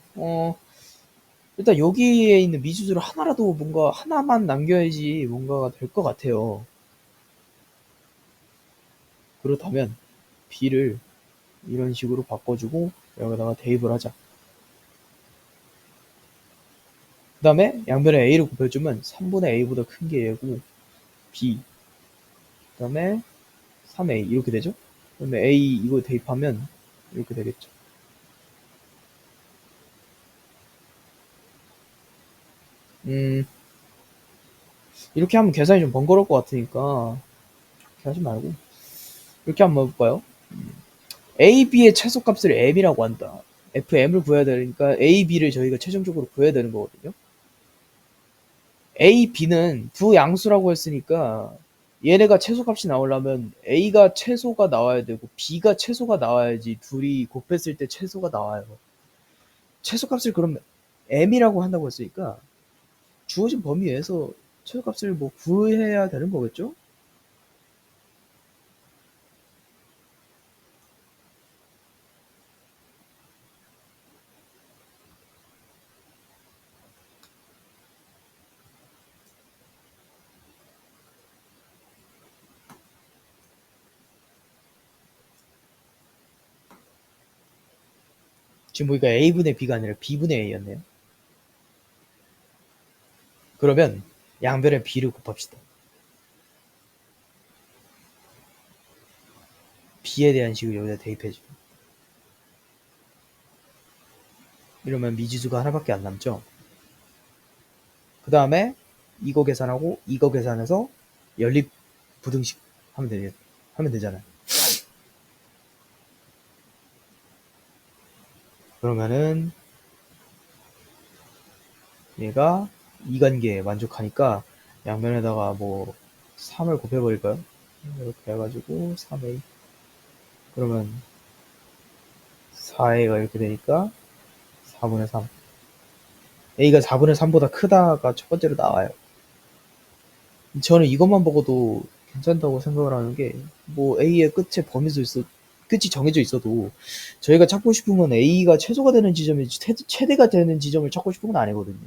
일단 여기에 있는 미수들을 하나라도 뭔가 하나만 남겨야지 뭔가가 될 것 같아요. 그렇다면 b를 이런 식으로 바꿔주고 여기다가 대입을 하자. 그 다음에 양변에 a를 곱해주면 3분의 a보다 큰 게 얘고 b, 그 다음에 3a 이렇게 되죠. 그 다음에 a 이거 대입하면 이렇게 되겠죠. 이렇게 하면 계산이 좀 번거로울 것 같으니까 이렇게 하지 말고 이렇게 한번 해볼까요? a, b의 최소값을 m이라고 한다. fm을 구해야 되니까 a, b를 저희가 최종적으로 구해야 되는 거거든요. A, B는 두 양수라고 했으니까 얘네가 최소값이 나오려면 A가 최소가 나와야 되고 B가 최소가 나와야지 둘이 곱했을 때 최소가 나와요. 최소값을 그럼 M이라고 한다고 했으니까 주어진 범위 내에서 최소값을 뭐 구해야 되는 거겠죠? 지금 보니까 A분의 B가 아니라 B분의 A였네요. 그러면 양변에 B를 곱합시다. B에 대한 식을 여기다 대입해줘. 이러면 미지수가 하나밖에 안 남죠. 그 다음에 이거 계산하고 이거 계산해서 연립 부등식 하면 되잖아요. 그러면은 얘가 이관계에 만족하니까 양면에다가 뭐 3을 곱해버릴까요? 이렇게 해가지고 3a 그러면 4a가 이렇게 되니까 4분의 3 a가 4분의 3보다 크다가 첫 번째로 나와요. 저는 이것만 보고도 괜찮다고 생각을 하는 게 뭐 a의 끝에 끝이 정해져 있어도 저희가 찾고 싶은 건 a가 최소가 되는 지점이지 최대가 되는 지점을 찾고 싶은 건 아니거든요.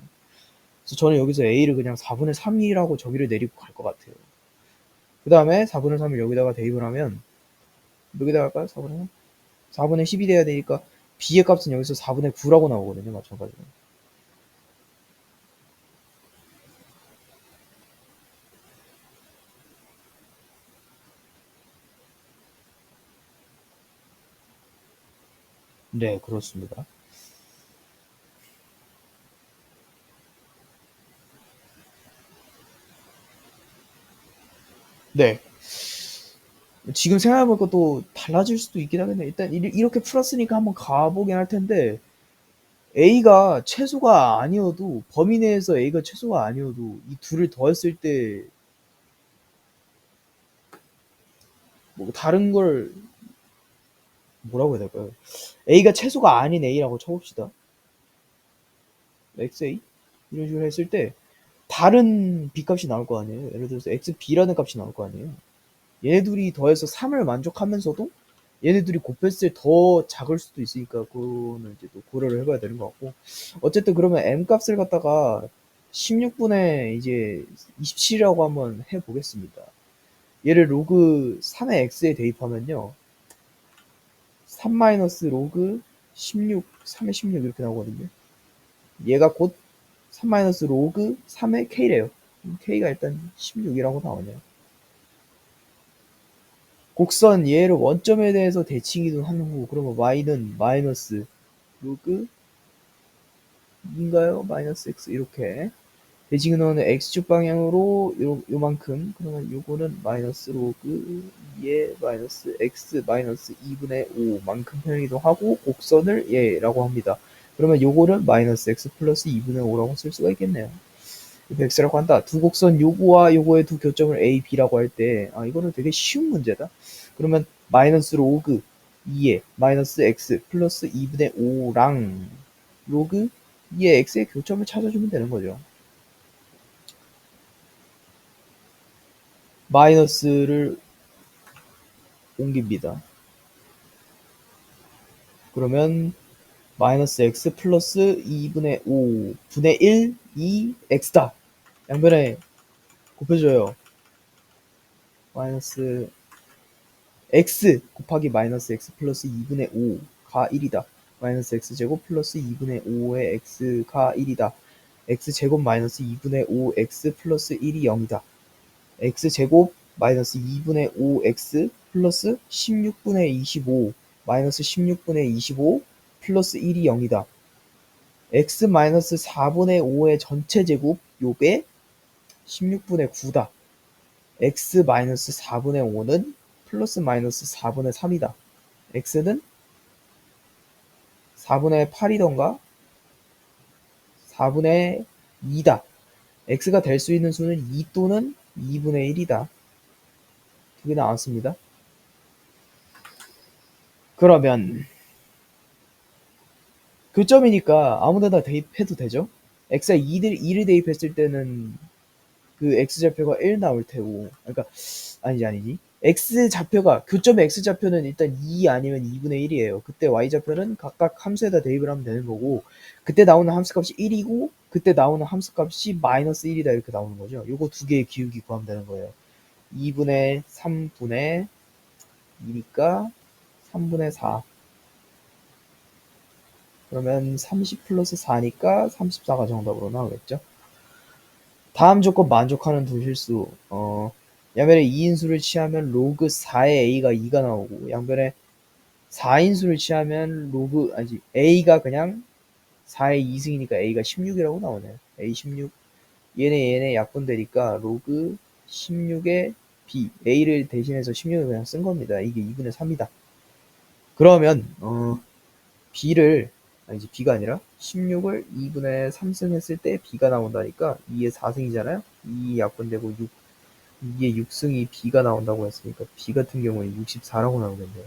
그래서 저는 여기서 a를 그냥 4분의 3이라고 저기를 내리고 갈 것 같아요. 그 다음에 4분의 3을 여기다가 대입을 하면 여기다가 할까요? 4분의 3? 4분의 10이 돼야 되니까 b의 값은 여기서 4분의 9라고 나오거든요. 마찬가지로. 네, 그렇습니다. 네. 지금 생각해보니까 또 달라질 수도 있긴 하겠네. 일단 이렇게 풀었으니까 한번 가보긴 할 텐데 a가 최소가 아니어도 범위 내에서 a가 최소가 아니어도 이 둘을 더했을 때 뭐 다른 걸 뭐라고 해야 될까요? a가 최소가 아닌 a라고 쳐봅시다. xa 이런 식으로 했을 때 다른 b값이 나올 거 아니에요. 예를 들어서 xb라는 값이 나올 거 아니에요. 얘네 둘이 더해서 3을 만족하면서도 얘네 둘이 곱했을 때 더 작을 수도 있으니까 그거는 이제 또 고려를 해봐야 되는 것 같고 어쨌든 그러면 m 값을 갖다가 16분의 이제 27이라고 한번 해보겠습니다. 얘를 로그 3의 x에 대입하면요 3 마이너스 로그 16 3의 16 이렇게 나오거든요. 얘가 곧 3 마이너스 로그 3의 k래요. k가 일단 16이라고 나오네요. 곡선 얘를 원점에 대해서 대칭 이동한 후 그러면 y는 마이너스 로그 인가요? 마이너스 x 이렇게 대칭 이동하는 x축 방향으로 요만큼 그러면 요거는 마이너스 로그 2의 마이너스 x 마이너스 2분의 5만큼 평행 이동하고 곡선을 얘라고 합니다. 그러면 요거는 마이너스 x 플러스 2분의 5라고 쓸 수가 있겠네요. x라고 한다. 두 곡선 요거와 요거의 두 교점을 A, B라고 할 때, 아, 이거는 되게 쉬운 문제다. 그러면 마이너스 로그 2의 마이너스 x 플러스 2분의 5랑 로그 2의 x의 교점을 찾아주면 되는 거죠. 마이너스를 옮깁니다. 그러면 마이너스 x 플러스 2분의 5 분의 1, 2, x다. 양변에 곱해줘요. 마이너스 x 곱하기 마이너스 x 플러스 2분의 5가 1이다. 마이너스 x제곱 플러스 2분의 5의 x가 1이다. x제곱 마이너스 2분의 5x 플러스 1이 0이다. x제곱 마이너스 2분의 5x 플러스 16분의 25 마이너스 16분의 25 플러스 1이 0이다. x 마이너스 4분의 5의 전체 제곱 요게 16분의 9다. x 마이너스 4분의 5는 플러스 마이너스 4분의 3이다. x는 4분의 8이던가 4분의 2다. x가 될 수 있는 수는 2 또는 2분의 1이다. 두 개 나왔습니다. 그러면 교점이니까 아무데나 대입해도 되죠? x가 2를 대입했을 때는 그 x좌표가 1 나올 테고, 그러니까 아니지 x좌표가 교점의 x좌표는 일단 2 아니면 2분의 1이에요. 그때 y좌표는 각각 함수에다 대입을 하면 되는 거고, 그때 나오는 함수값이 1이고 그때 나오는 함수값이 마이너스 1이다 이렇게 나오는 거죠. 요거 두 개의 기울기 구하면 되는 거예요. 2분의 3분의 2니까 3분의 4. 그러면 30 플러스 4니까 34가 정답으로 나오겠죠. 다음 조건 만족하는 두 실수. 양변에 2인수를 취하면 로그 4의 a가 2가 나오고, 양변에 4인수를 취하면 a가 그냥 4의 2승이니까 a가 16이라고 나오네요. a 16. 얘네 약분되니까 로그 16의 b. a를 대신해서 16을 그냥 쓴 겁니다. 이게 2분의 3이다. 그러면 b를 b가 아니라 16을 2분의 3승 했을 때 b가 나온다니까 2의 4승이잖아요. 2 약분되고 6, 2의 6승이 b가 나온다고 했으니까 b 같은 경우는 64라고 나오겠네요.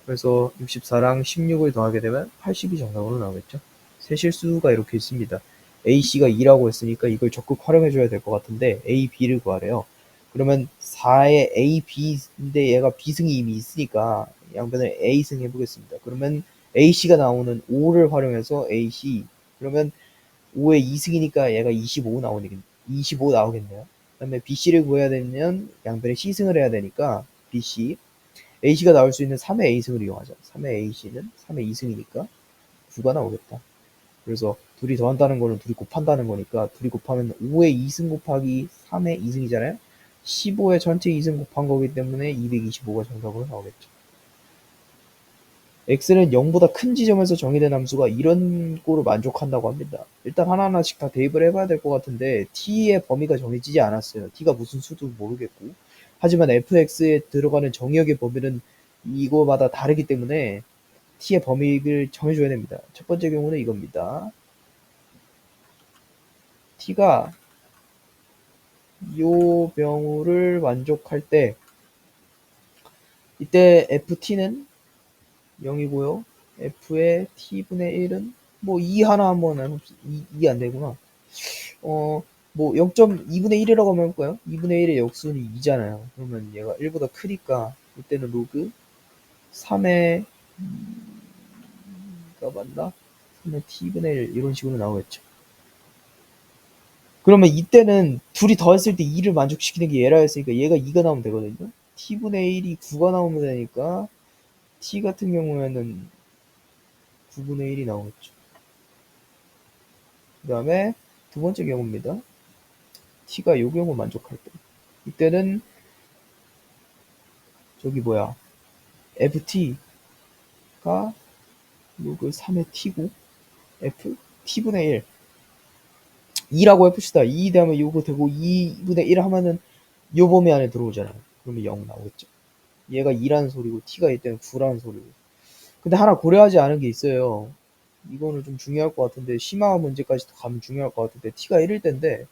그래서 64랑 16을 더하게 되면 80이 정답으로 나오겠죠. 세 실수가 이렇게 있습니다. AC가 2라고 했으니까 이걸 적극 활용해줘야 될 것 같은데 A, B를 구하래요. 그러면 4의 A, B인데 얘가 B승이 이미 있으니까 양변을 A승 해보겠습니다. 그러면 AC가 나오는 5를 활용해서 AC. 그러면 5의 2승이니까 얘가 25 나오겠네요. 그 다음에 BC를 구해야 되면 양변에 C승을 해야 되니까 BC. AC가 나올 수 있는 3의 A승을 이용하자. 3의 AC는 3의 2승이니까 9가 나오겠다. 그래서 둘이 더한다는 거는 둘이 곱한다는 거니까 둘이 곱하면 5의 2승 곱하기 3의 2승이잖아요. 15의 전체 2승 곱한 거기 때문에 225가 정답으로 나오겠죠. x는 0보다 큰 지점에서 정의된 함수가 이런 꼴을 만족한다고 합니다. 일단 하나하나씩 다 대입을 해봐야 될 것 같은데 t의 범위가 정해지지 않았어요. t가 무슨 수도 모르겠고, 하지만 fx에 들어가는 정의역의 범위는 이거마다 다르기 때문에 t의 범위를 정해줘야 됩니다. 첫 번째 경우는 이겁니다. t가 요 경우를 만족할 때 이때 ft는 0이고요. f의 t분의 1은 뭐 2 하나 한번 해봅시다. 2 안 되구나. 뭐 0.2분의 1이라고 하면 할까요? 2분의 1의 역순이 2잖아요. 그러면 얘가 1보다 크니까 이때는 로그 3의 2가 맞나? 3의 t분의 1 이런 식으로 나오겠죠. 그러면 이때는 둘이 더했을 때 2를 만족시키는 게 얘라 했으니까 얘가 2가 나오면 되거든요. t분의 1이 9가 나오면 되니까 t 같은 경우에는 9분의 1이 나오겠죠. 그 다음에 두 번째 경우입니다. t가 요 경우 만족할 때 이때는 저기 뭐야 ft가 로그 3의 t고 f t분의 1 2라고 해봅시다. 2 되면 요거 되고 2분의 1 하면은 요 범위 안에 들어오잖아요. 그러면 0 나오겠죠. 얘가 2라는 소리고 t가 이때는 9라는 소리고. 근데 하나 고려하지 않은 게 있어요. 이거는 좀 중요할 것 같은데, 심화 문제까지 가면 중요할 것 같은데, t가 1일 때인데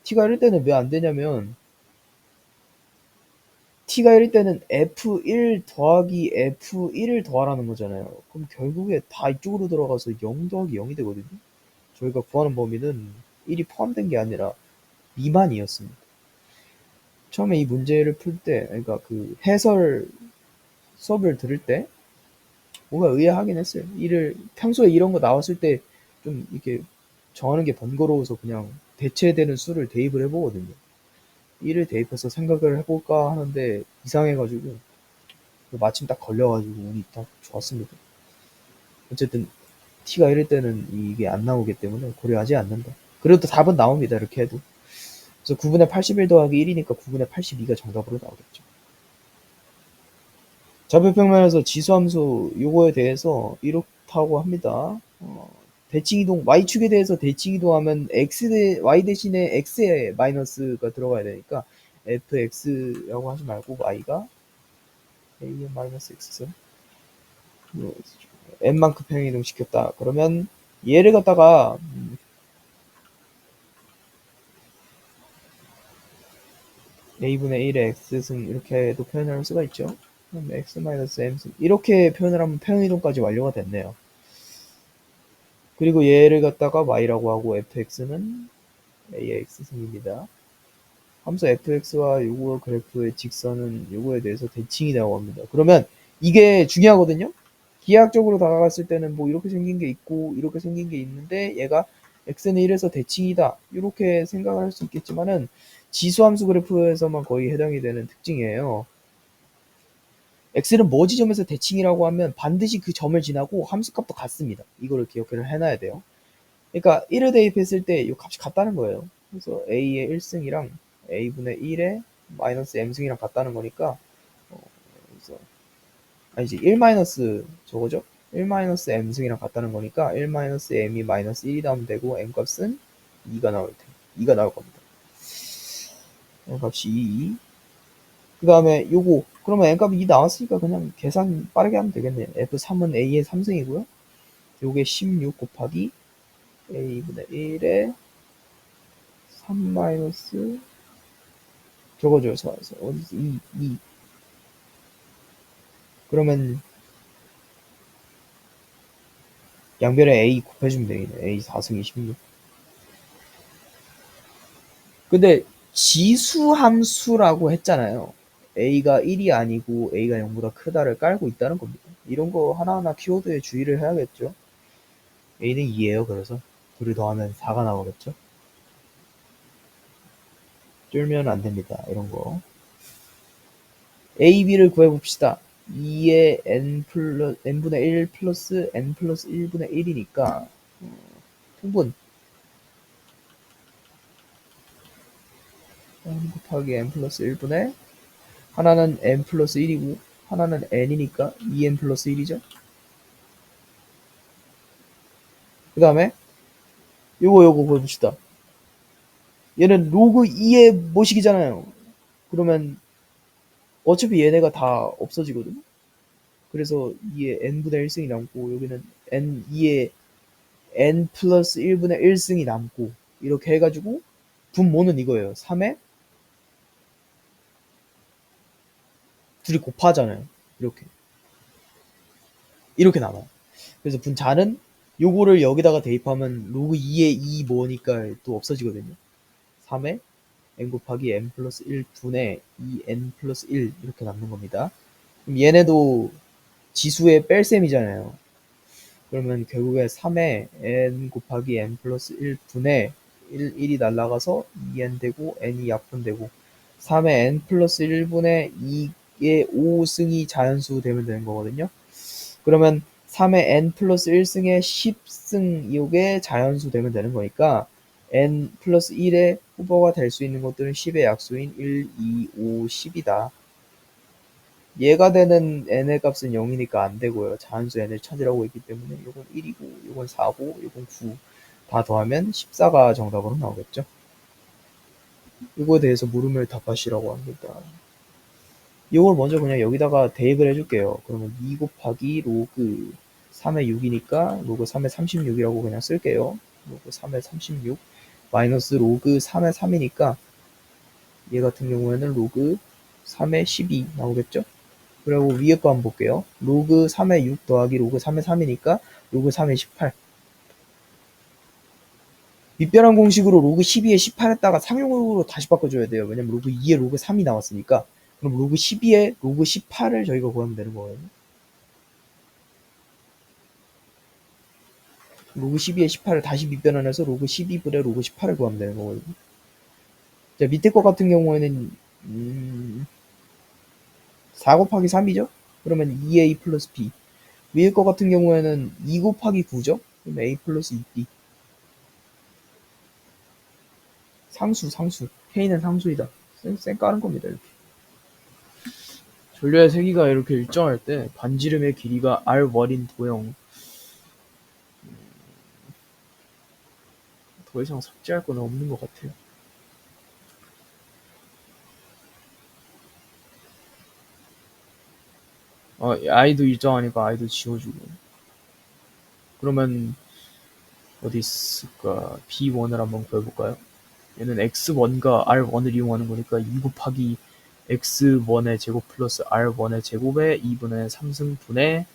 t가 1일 때는 왜 안 되냐면 t가 1일 때는 f1 더하기 f1을 더하라는 거잖아요. 그럼 결국에 다 이쪽으로 들어가서 0 더하기 0이 되거든요. 저희가 구하는 범위는 1이 포함된 게 아니라 미만이었습니다. 처음에 이 문제를 풀 때, 그러니까 그 해설 수업을 들을 때 뭔가 의아하긴 했어요. 평소에 이런 거 나왔을 때 좀 이렇게 정하는 게 번거로워서 그냥 대체되는 수를 대입을 해보거든요. 1을 대입해서 생각을 해볼까 하는데 이상해가지고 마침 딱 걸려가지고 운이 딱 좋았습니다. 어쨌든 t가 1일 때는 이게 안 나오기 때문에 고려하지 않는다. 그래도 답은 나옵니다. 이렇게 해도. 그래서 9분의 81 더하기 1이니까 9분의 82가 정답으로 나오겠죠. 좌표평면에서 지수함수 요거에 대해서 이렇다고 합니다. 대칭이동 y축에 대해서 대칭이동하면 y 대신에 x에 마이너스가 들어가야 되니까 fx라고 하지 말고 y가 a의 마이너스 x n만큼 평행이동 시켰다. 그러면 얘를 갖다가 a분의 1의 x승 이렇게도 표현을 할 수가 있죠. 그럼 x-m승 이렇게 표현을 하면 표현이동까지 완료가 됐네요. 그리고 얘를 갖다가 y라고 하고 fx는 a의 x승입니다. 함수 fx와 요거 그래프의 직선은 요거에 대해서 대칭이라고 합니다. 그러면 이게 중요하거든요. 기하학적으로 다가갔을 때는 뭐 이렇게 생긴 게 있고 이렇게 생긴 게 있는데 얘가 x는 1에서 대칭이다 이렇게 생각을 할 수 있겠지만은 지수함수 그래프에서만 거의 해당이 되는 특징이에요. x는 뭐 지점에서 대칭이라고 하면 반드시 그 점을 지나고 함수값도 같습니다. 이거를 기억을 해놔야 돼요. 그러니까 1을 대입했을 때 이 값이 같다는 거예요. 그래서 a의 1승이랑 a분의 1의 마이너스 m승이랑 같다는 거니까 그래서 아니지 1 마이너스 저거죠? 1 마이너스 m승이랑 같다는 거니까 1 마이너스 m이 마이너스 1이 나오면 되고 m값은 2가 나올 겁니다. m값이 2. 그 다음에 요거 그러면 m값이 2 나왔으니까 그냥 계산 빠르게 하면 되겠네요. f3은 a의 3승이고요. 요게 16 곱하기 a분의 1에 3 마이너스 저거죠. 어디서 2 그러면 양변에 a 곱해주면 되겠네. a 4승 26. 근데 지수함수라고 했잖아요. a가 1이 아니고 a가 0보다 크다를 깔고 있다는 겁니다. 이런 거 하나하나 키워드에 주의를 해야겠죠. a는 2예요. 그래서 둘이 더하면 4가 나오겠죠. 쫄면 안 됩니다. 이런 거. a, b를 구해봅시다. 2의 n분의 1 플러스 n 플러스 1분의 1이니까 통분 n 곱하기 n 플러스 1분의 하나는 n 플러스 1이고 하나는 n이니까 2n 플러스 1이죠. 그 다음에 요거 보여봅시다. 얘는 로그 2의 모식이잖아요. 그러면 어차피 얘네가 다 없어지거든요. 그래서 2의 n분의 1승이 남고 여기는 n 2의 n 플러스 1분의 1승이 남고 이렇게 해가지고 분모는 이거예요. 3에 둘이 곱하잖아요. 이렇게 남아요. 그래서 분자는 요거를 여기다가 대입하면 로그 2의 2 뭐니까 또 없어지거든요. 3에 n 곱하기 n 플러스 1 분의 2n 플러스 1 이렇게 남는 겁니다. 그럼 얘네도 지수의 뺄셈이잖아요. 그러면 결국에 3에 n 곱하기 n 플러스 1 분의 1이 날라가서 2n 되고 n이 약분되고 3에 n 플러스 1분의 2의 5승이 자연수 되면 되는 거거든요. 그러면 3의 n 플러스 1승의 10승 이게 자연수 되면 되는 거니까 n 플러스 1의 후보가 될 수 있는 것들은 10의 약수인 1, 2, 5, 10이다. 얘가 되는 n의 값은 0이니까 안 되고요. 자연수 n을 찾으라고 했기 때문에 이건 1이고 이건 4고 이건 9 다 더하면 14가 정답으로 나오겠죠. 이거에 대해서 물음을 답하시라고 합니다. 이걸 먼저 그냥 여기다가 대입을 해줄게요. 그러면 2 곱하기 로그 3의 6이니까 로그 3의 36이라고 그냥 쓸게요. 로그 3의 36 마이너스 로그 3의 3이니까 얘 같은 경우에는 로그 3의 12 나오겠죠? 그리고 위에 거 한번 볼게요. 로그 3의 6 더하기 로그 3의 3이니까 로그 3의 18. 밑변환 공식으로 로그 12에 18에다가 상용으로 다시 바꿔줘야 돼요. 왜냐면 로그 2에 로그 3이 나왔으니까. 그럼 로그 12에 로그 18을 저희가 구하면 되는 거거든요. 로그 12에 18을 다시 밑변환해서 로그 12분의 로그 18을 구하면 되는 거거든요. 자, 밑에 거 같은 경우에는 4 곱하기 3이죠? 그러면 2a 플러스 b. 위에 거 같은 경우에는 2 곱하기 9죠? 그러면 a 플러스 2b. 상수. k는 상수이다. 쌩 까는 겁니다, 이렇게. 전류의 세기가 이렇게 일정할 때 반지름의 길이가 r1인 도형. 더 이상 삭제할 건 없는 것 같아요. i도 일정하니까 i도 지워주고. 그러면 어디 있을까? b1을 한번 구해볼까요? 얘는 x1과 r1을 이용하는 거니까 2 곱하기 x1의 제곱 플러스 r1의 제곱에 2분의 3승분의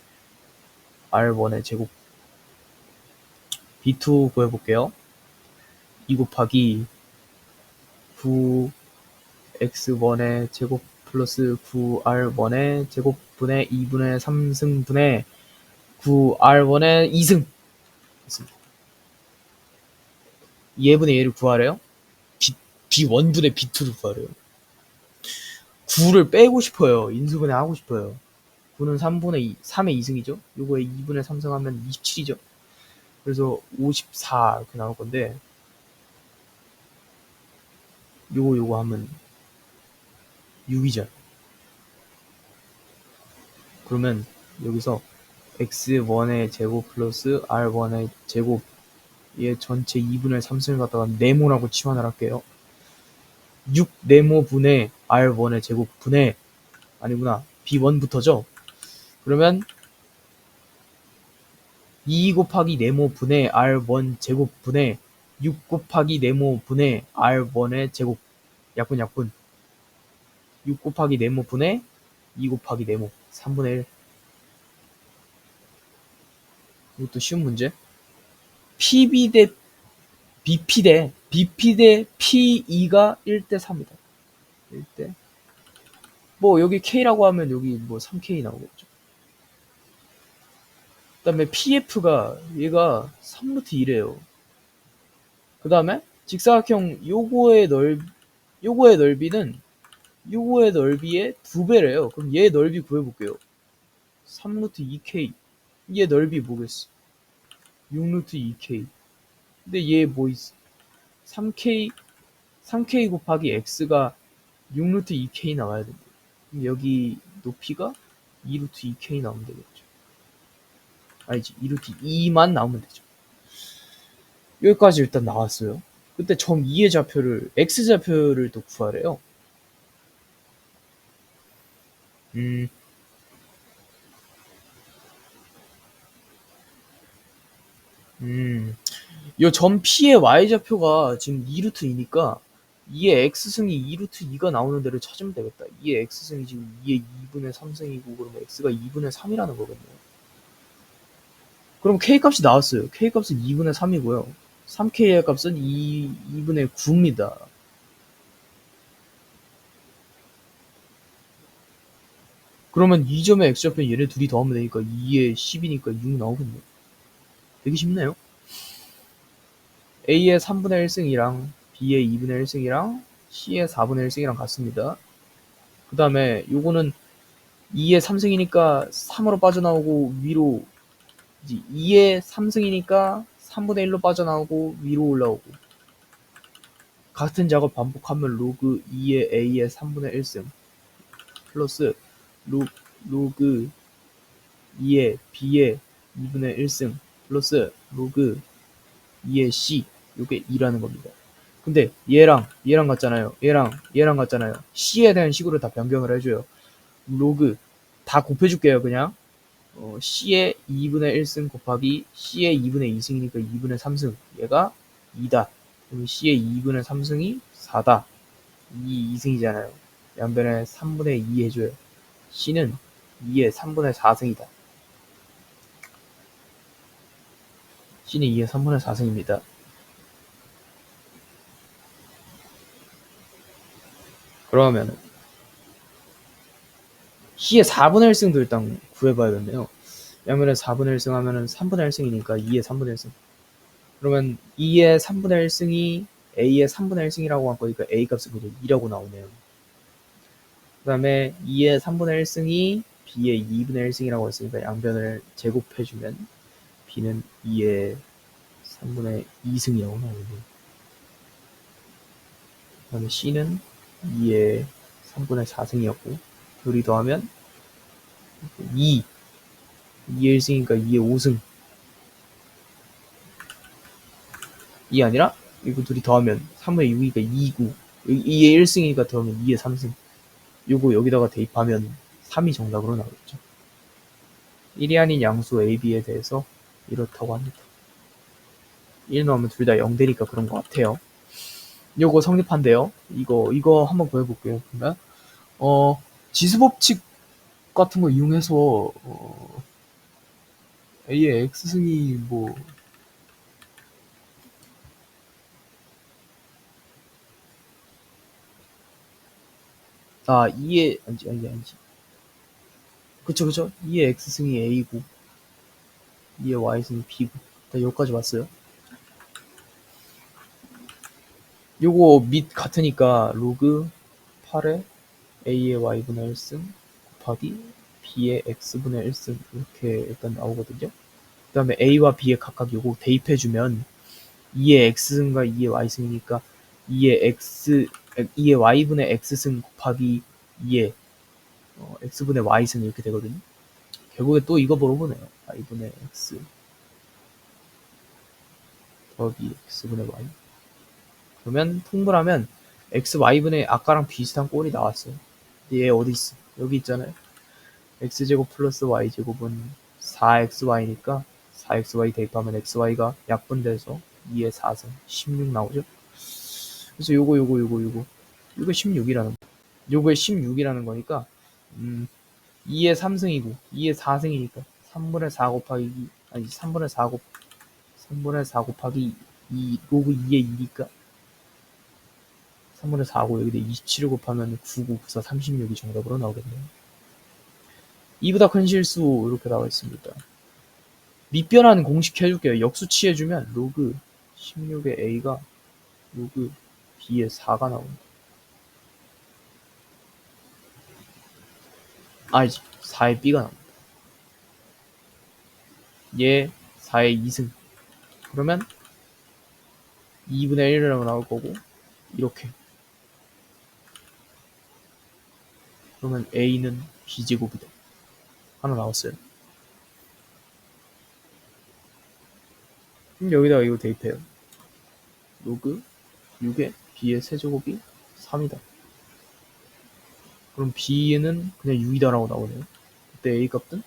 r1의 제곱. b2 구해볼게요. 2 곱하기 9x1의 제곱 플러스 9r1의 제곱분의 2분의 3승분의 9r1의 2승. 됐습니다. 얘분의 얘를 구하래요? b1분의 b2를 구하래요. 9를 빼고 싶어요. 인수분해 하고 싶어요. 9는 3분의 3의 2승이죠. 요거에 2분의 3승 하면 27이죠. 그래서 54 이렇게 나올 건데, 요거 하면 6이죠. 그러면 여기서 x1의 제곱 플러스 r1의 제곱, 얘 전체 2분의 3승을 갖다가 네모라고 치환을 할게요. 6 네모분의 r1의 제곱 분의, 아니구나, b1부터죠. 그러면 2 곱하기 네모 분의 r1 제곱 분의 6 곱하기 네모 분의 r1의 제곱. 약분 6 곱하기 네모 분의 2 곱하기 네모 3분의 1. 이것도 쉬운 문제. PB 대 BP 대 PE가 1대 3이다. 1대, 뭐 여기 K라고 하면 여기 뭐 3K 나오겠죠. 그 다음에 PF가 얘가 3루트 1이에요. 그 다음에 직사각형 요거의 넓이는 요거의 넓이의 2배래요. 그럼 얘 넓이 구해볼게요. 3루트 2K. 얘 넓이 뭐겠어? 6루트 2K. 근데 얘 뭐 있어? 3K 곱하기 X가 6루트 2K 나와야 된대. 그럼 여기 높이가 2루트 2K 나오면 되겠죠. 아니지, 2루트 2만 나오면 되죠. 여기까지 일단 나왔어요. 그때 점 2의 좌표를, X좌표를 또 구하래요. 요 점 P의 Y좌표가 지금 2루트 2니까 2의 X승이 2루트 2가 나오는 데를 찾으면 되겠다. 2의 X승이 지금 2의 2분의 3승이고, 그러면 X가 2분의 3이라는 거겠네요. 그럼 K 값이 나왔어요. K 값은 2분의 3이고요. 3K의 값은 2분의 9입니다. 그러면 이 점의 X좌표 얘네 둘이 더하면 되니까 2의 10이니까 6 나오겠네요. 되게 쉽네요. A의 3분의 1승이랑 B의 2분의 1승이랑 C의 4분의 1승이랑 같습니다. 그 다음에 요거는 2의 3승이니까 3으로 빠져나오고 위로, 2의 3승이니까 3분의 1로 빠져나오고 위로 올라오고, 같은 작업 반복하면 로그 2의 A의 3분의 1승 플러스 로그 2의 B의 2분의 1승 플러스 로그 2의 C, 요게 2라는 겁니다. 근데 얘랑 같잖아요. 얘랑 같잖아요. C에 대한 식으로 다 변경을 해줘요. 로그 다 곱해줄게요. 그냥 C의 2분의 1승 곱하기 C의 2분의 2승이니까 2분의 3승, 얘가 2다. 그럼 C의 2분의 3승이 4다. 2승이잖아요. 양변에 3분의 2 해줘요. C는 2의 3분의 4승이다. C는 2의 3분의 4승입니다. 그러면은 C의 4분의 1승도 일단 구해봐야겠네요. 양면에 4분의 1승 하면은 3분의 1승이니까 2의 3분의 1승. 그러면 2의 3분의 1승이 A의 3분의 1승이라고 한 거니까 A 값은 그냥 2라고 나오네요. 그 다음에 2의 3분의 1승이 B의 2분의 1승이라고 했으니까 양변을 제곱해주면 B는 2의 3분의 2승이라고 나오네요. 그 다음에 C는 2의 3분의 4승이었고, 둘이 더하면 2의 1승이니까 2의 5승. 이 아니라 이거 둘이 더하면 3분의 6이니까 2구, 2의 1승이니까 더하면 2의 3승. 요거 여기다가 대입하면 3이 정답으로 나오겠죠. 1이 아닌 양수 A, B에 대해서 이렇다고 합니다. 1 넣으면 둘 다 0 되니까 그런 것 같아요. 요거 성립한대요. 이거 한번 구해볼게요. 그러면 지수법칙 같은 거 이용해서 A의 X승이 뭐 아, 2의 아니지. 그쵸. 2의 X승이 A고 2의 Y승이 B고. 일단 여기까지 왔어요. 요거 밑 같으니까 로그 8에 A의 Y분의 1승 곱하기 B의 X분의 1승 이렇게 일단 나오거든요. 그 다음에 A와 B에 각각 요거 대입해주면 2의 X승과 2의 Y승이니까 2의 Y분의 X승 곱하기 2의 X분의 Y승 이렇게 되거든요. 결국에 또 이거 물어보네요. Y분의 X 더하기 X분의 Y. 그러면 통분하면 X, Y분의 아까랑 비슷한 꼴이 나왔어요. 얘 어디 있어? 여기 있잖아요. X제곱 플러스 Y제곱은 4XY니까 4XY 대입하면 XY가 약분돼서 2의 4승 16 나오죠. 그래서 요거 16이라는 거. 요거에 16이라는 거니까 2의 3승이고 2의 4승이니까 3분의 4 곱하기 아니 3분의 4 곱하기 2 로그 2의 2니까 3분의 4고 여기다 27을 곱하면 9, 9, 9, 4, 36이 정답으로 나오겠네요. 이보다 큰 실수 이렇게 나와 있습니다. 밑변환 공식 해줄게요. 역수치 해주면 로그 16의 A가 로그 B의 4가 나옵니다. 아니지 4의 B가 나옵니다. 얘 4의 2승 그러면 2분의 1이라고 나올 거고 이렇게 그러면 A는 B제곱이다. 하나 나왔어요. 그럼 여기다가 이거 대입해요. 로그 6에 B의 세제곱이 3이다. 그럼 B는 그냥 6이다라고 나오네요. 그때 A 값은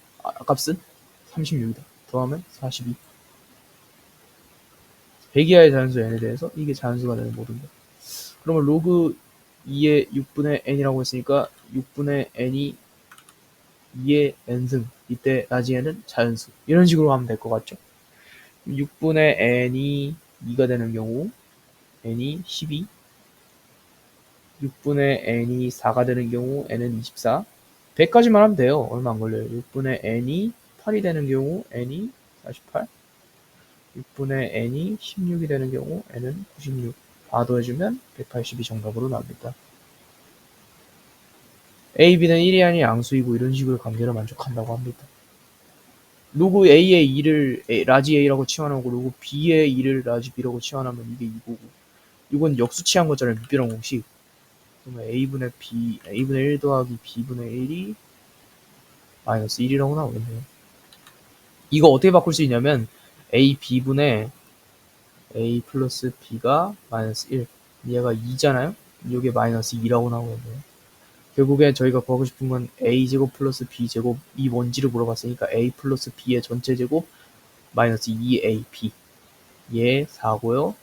36이다. 더하면 42. 100 이하의 자연수 n에 대해서 이게 자연수가 되는 모든다. 그러면 로그 2의 6분의 n이라고 했으니까 6분의 n이 2의 n승. 이때 나중에는 자연수. 이런 식으로 하면 될 것 같죠? 6분의 n이 2가 되는 경우 n이 12 6분의 n이 4가 되는 경우 n은 24 100까지만 하면 돼요. 얼마 안 걸려요. 6분의 n이 8이 되는 경우 n이 48 6분의 n이 16이 되는 경우 n은 96 다 더해주면 180이 정답으로 나옵니다. a, b는 1이 아닌 양수이고 이런 식으로 관계를 만족한다고 합니다. 로그 a의 2를 라지 a라고 치환하고 로그 b의 2를 라지 b라고 치환하면 이게 이거고 이건 역수치한 거잖아요. 밑변환 공식. 그러면 a분의 1 더하기 b분의 1이 마이너스 1이라고 나오겠네요. 이거 어떻게 바꿀 수 있냐면 a b분의 a 플러스 b가 마이너스 1 얘가 2잖아요. 이게 마이너스 2라고 나오겠네요. 결국에 저희가 구하고 싶은 건 a제곱 플러스 b제곱이 뭔지를 물어봤으니까 a 플러스 b의 전체 제곱 마이너스 2ab 얘 4고요.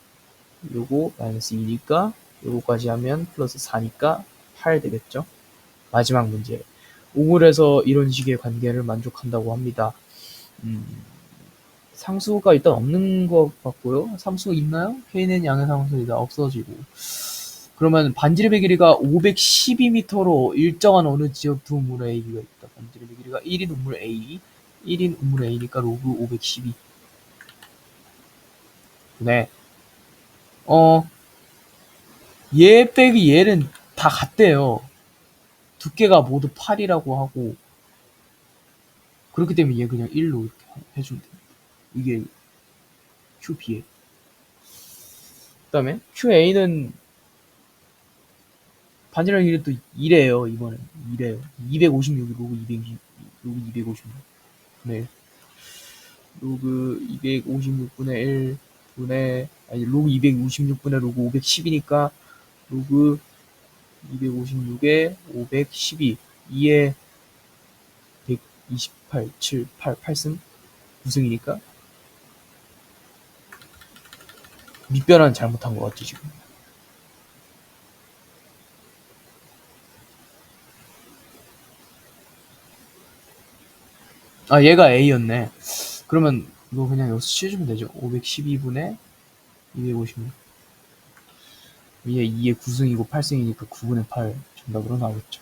요거 마이너스 2니까 요거까지 하면 플러스 4니까 8 되겠죠. 마지막 문제. 옹울에서 이런 식의 관계를 만족한다고 합니다. 상수가 일단 없는 것 같고요. 상수가 있나요? K는 양의 상수이다. 없어지고. 그러면 반지름의 길이가 512m로 일정한 어느 지역 두 우물 A가 있다. 반지름의 길이가 1인 우물 A, 1인 우물 A니까 로그 512. 네. 얘 빼기 얘는 다 같대요. 두께가 모두 8이라고 하고 그렇기 때문에 얘 그냥 1로 이렇게 해주면 됩니다. 이게 QB에. 그 다음에 QA는 반지름 길이 또 2래요. 이번엔 2래요. 256이 로그 226. 로그 256. 네. 로그 256분의 1 분의 아니 로그 256분의 로그 510이니까 로그 256에 512 2에 128 7 8 8승 9승이니까 밑변환 잘못한 것 같죠 지금. 아, 얘가 A였네. 그러면 이거 그냥 여기서 씌워주면 되죠. 512분의 256. 위에 2의 9승이고 8승이니까 9분의 8 정답으로 나오겠죠.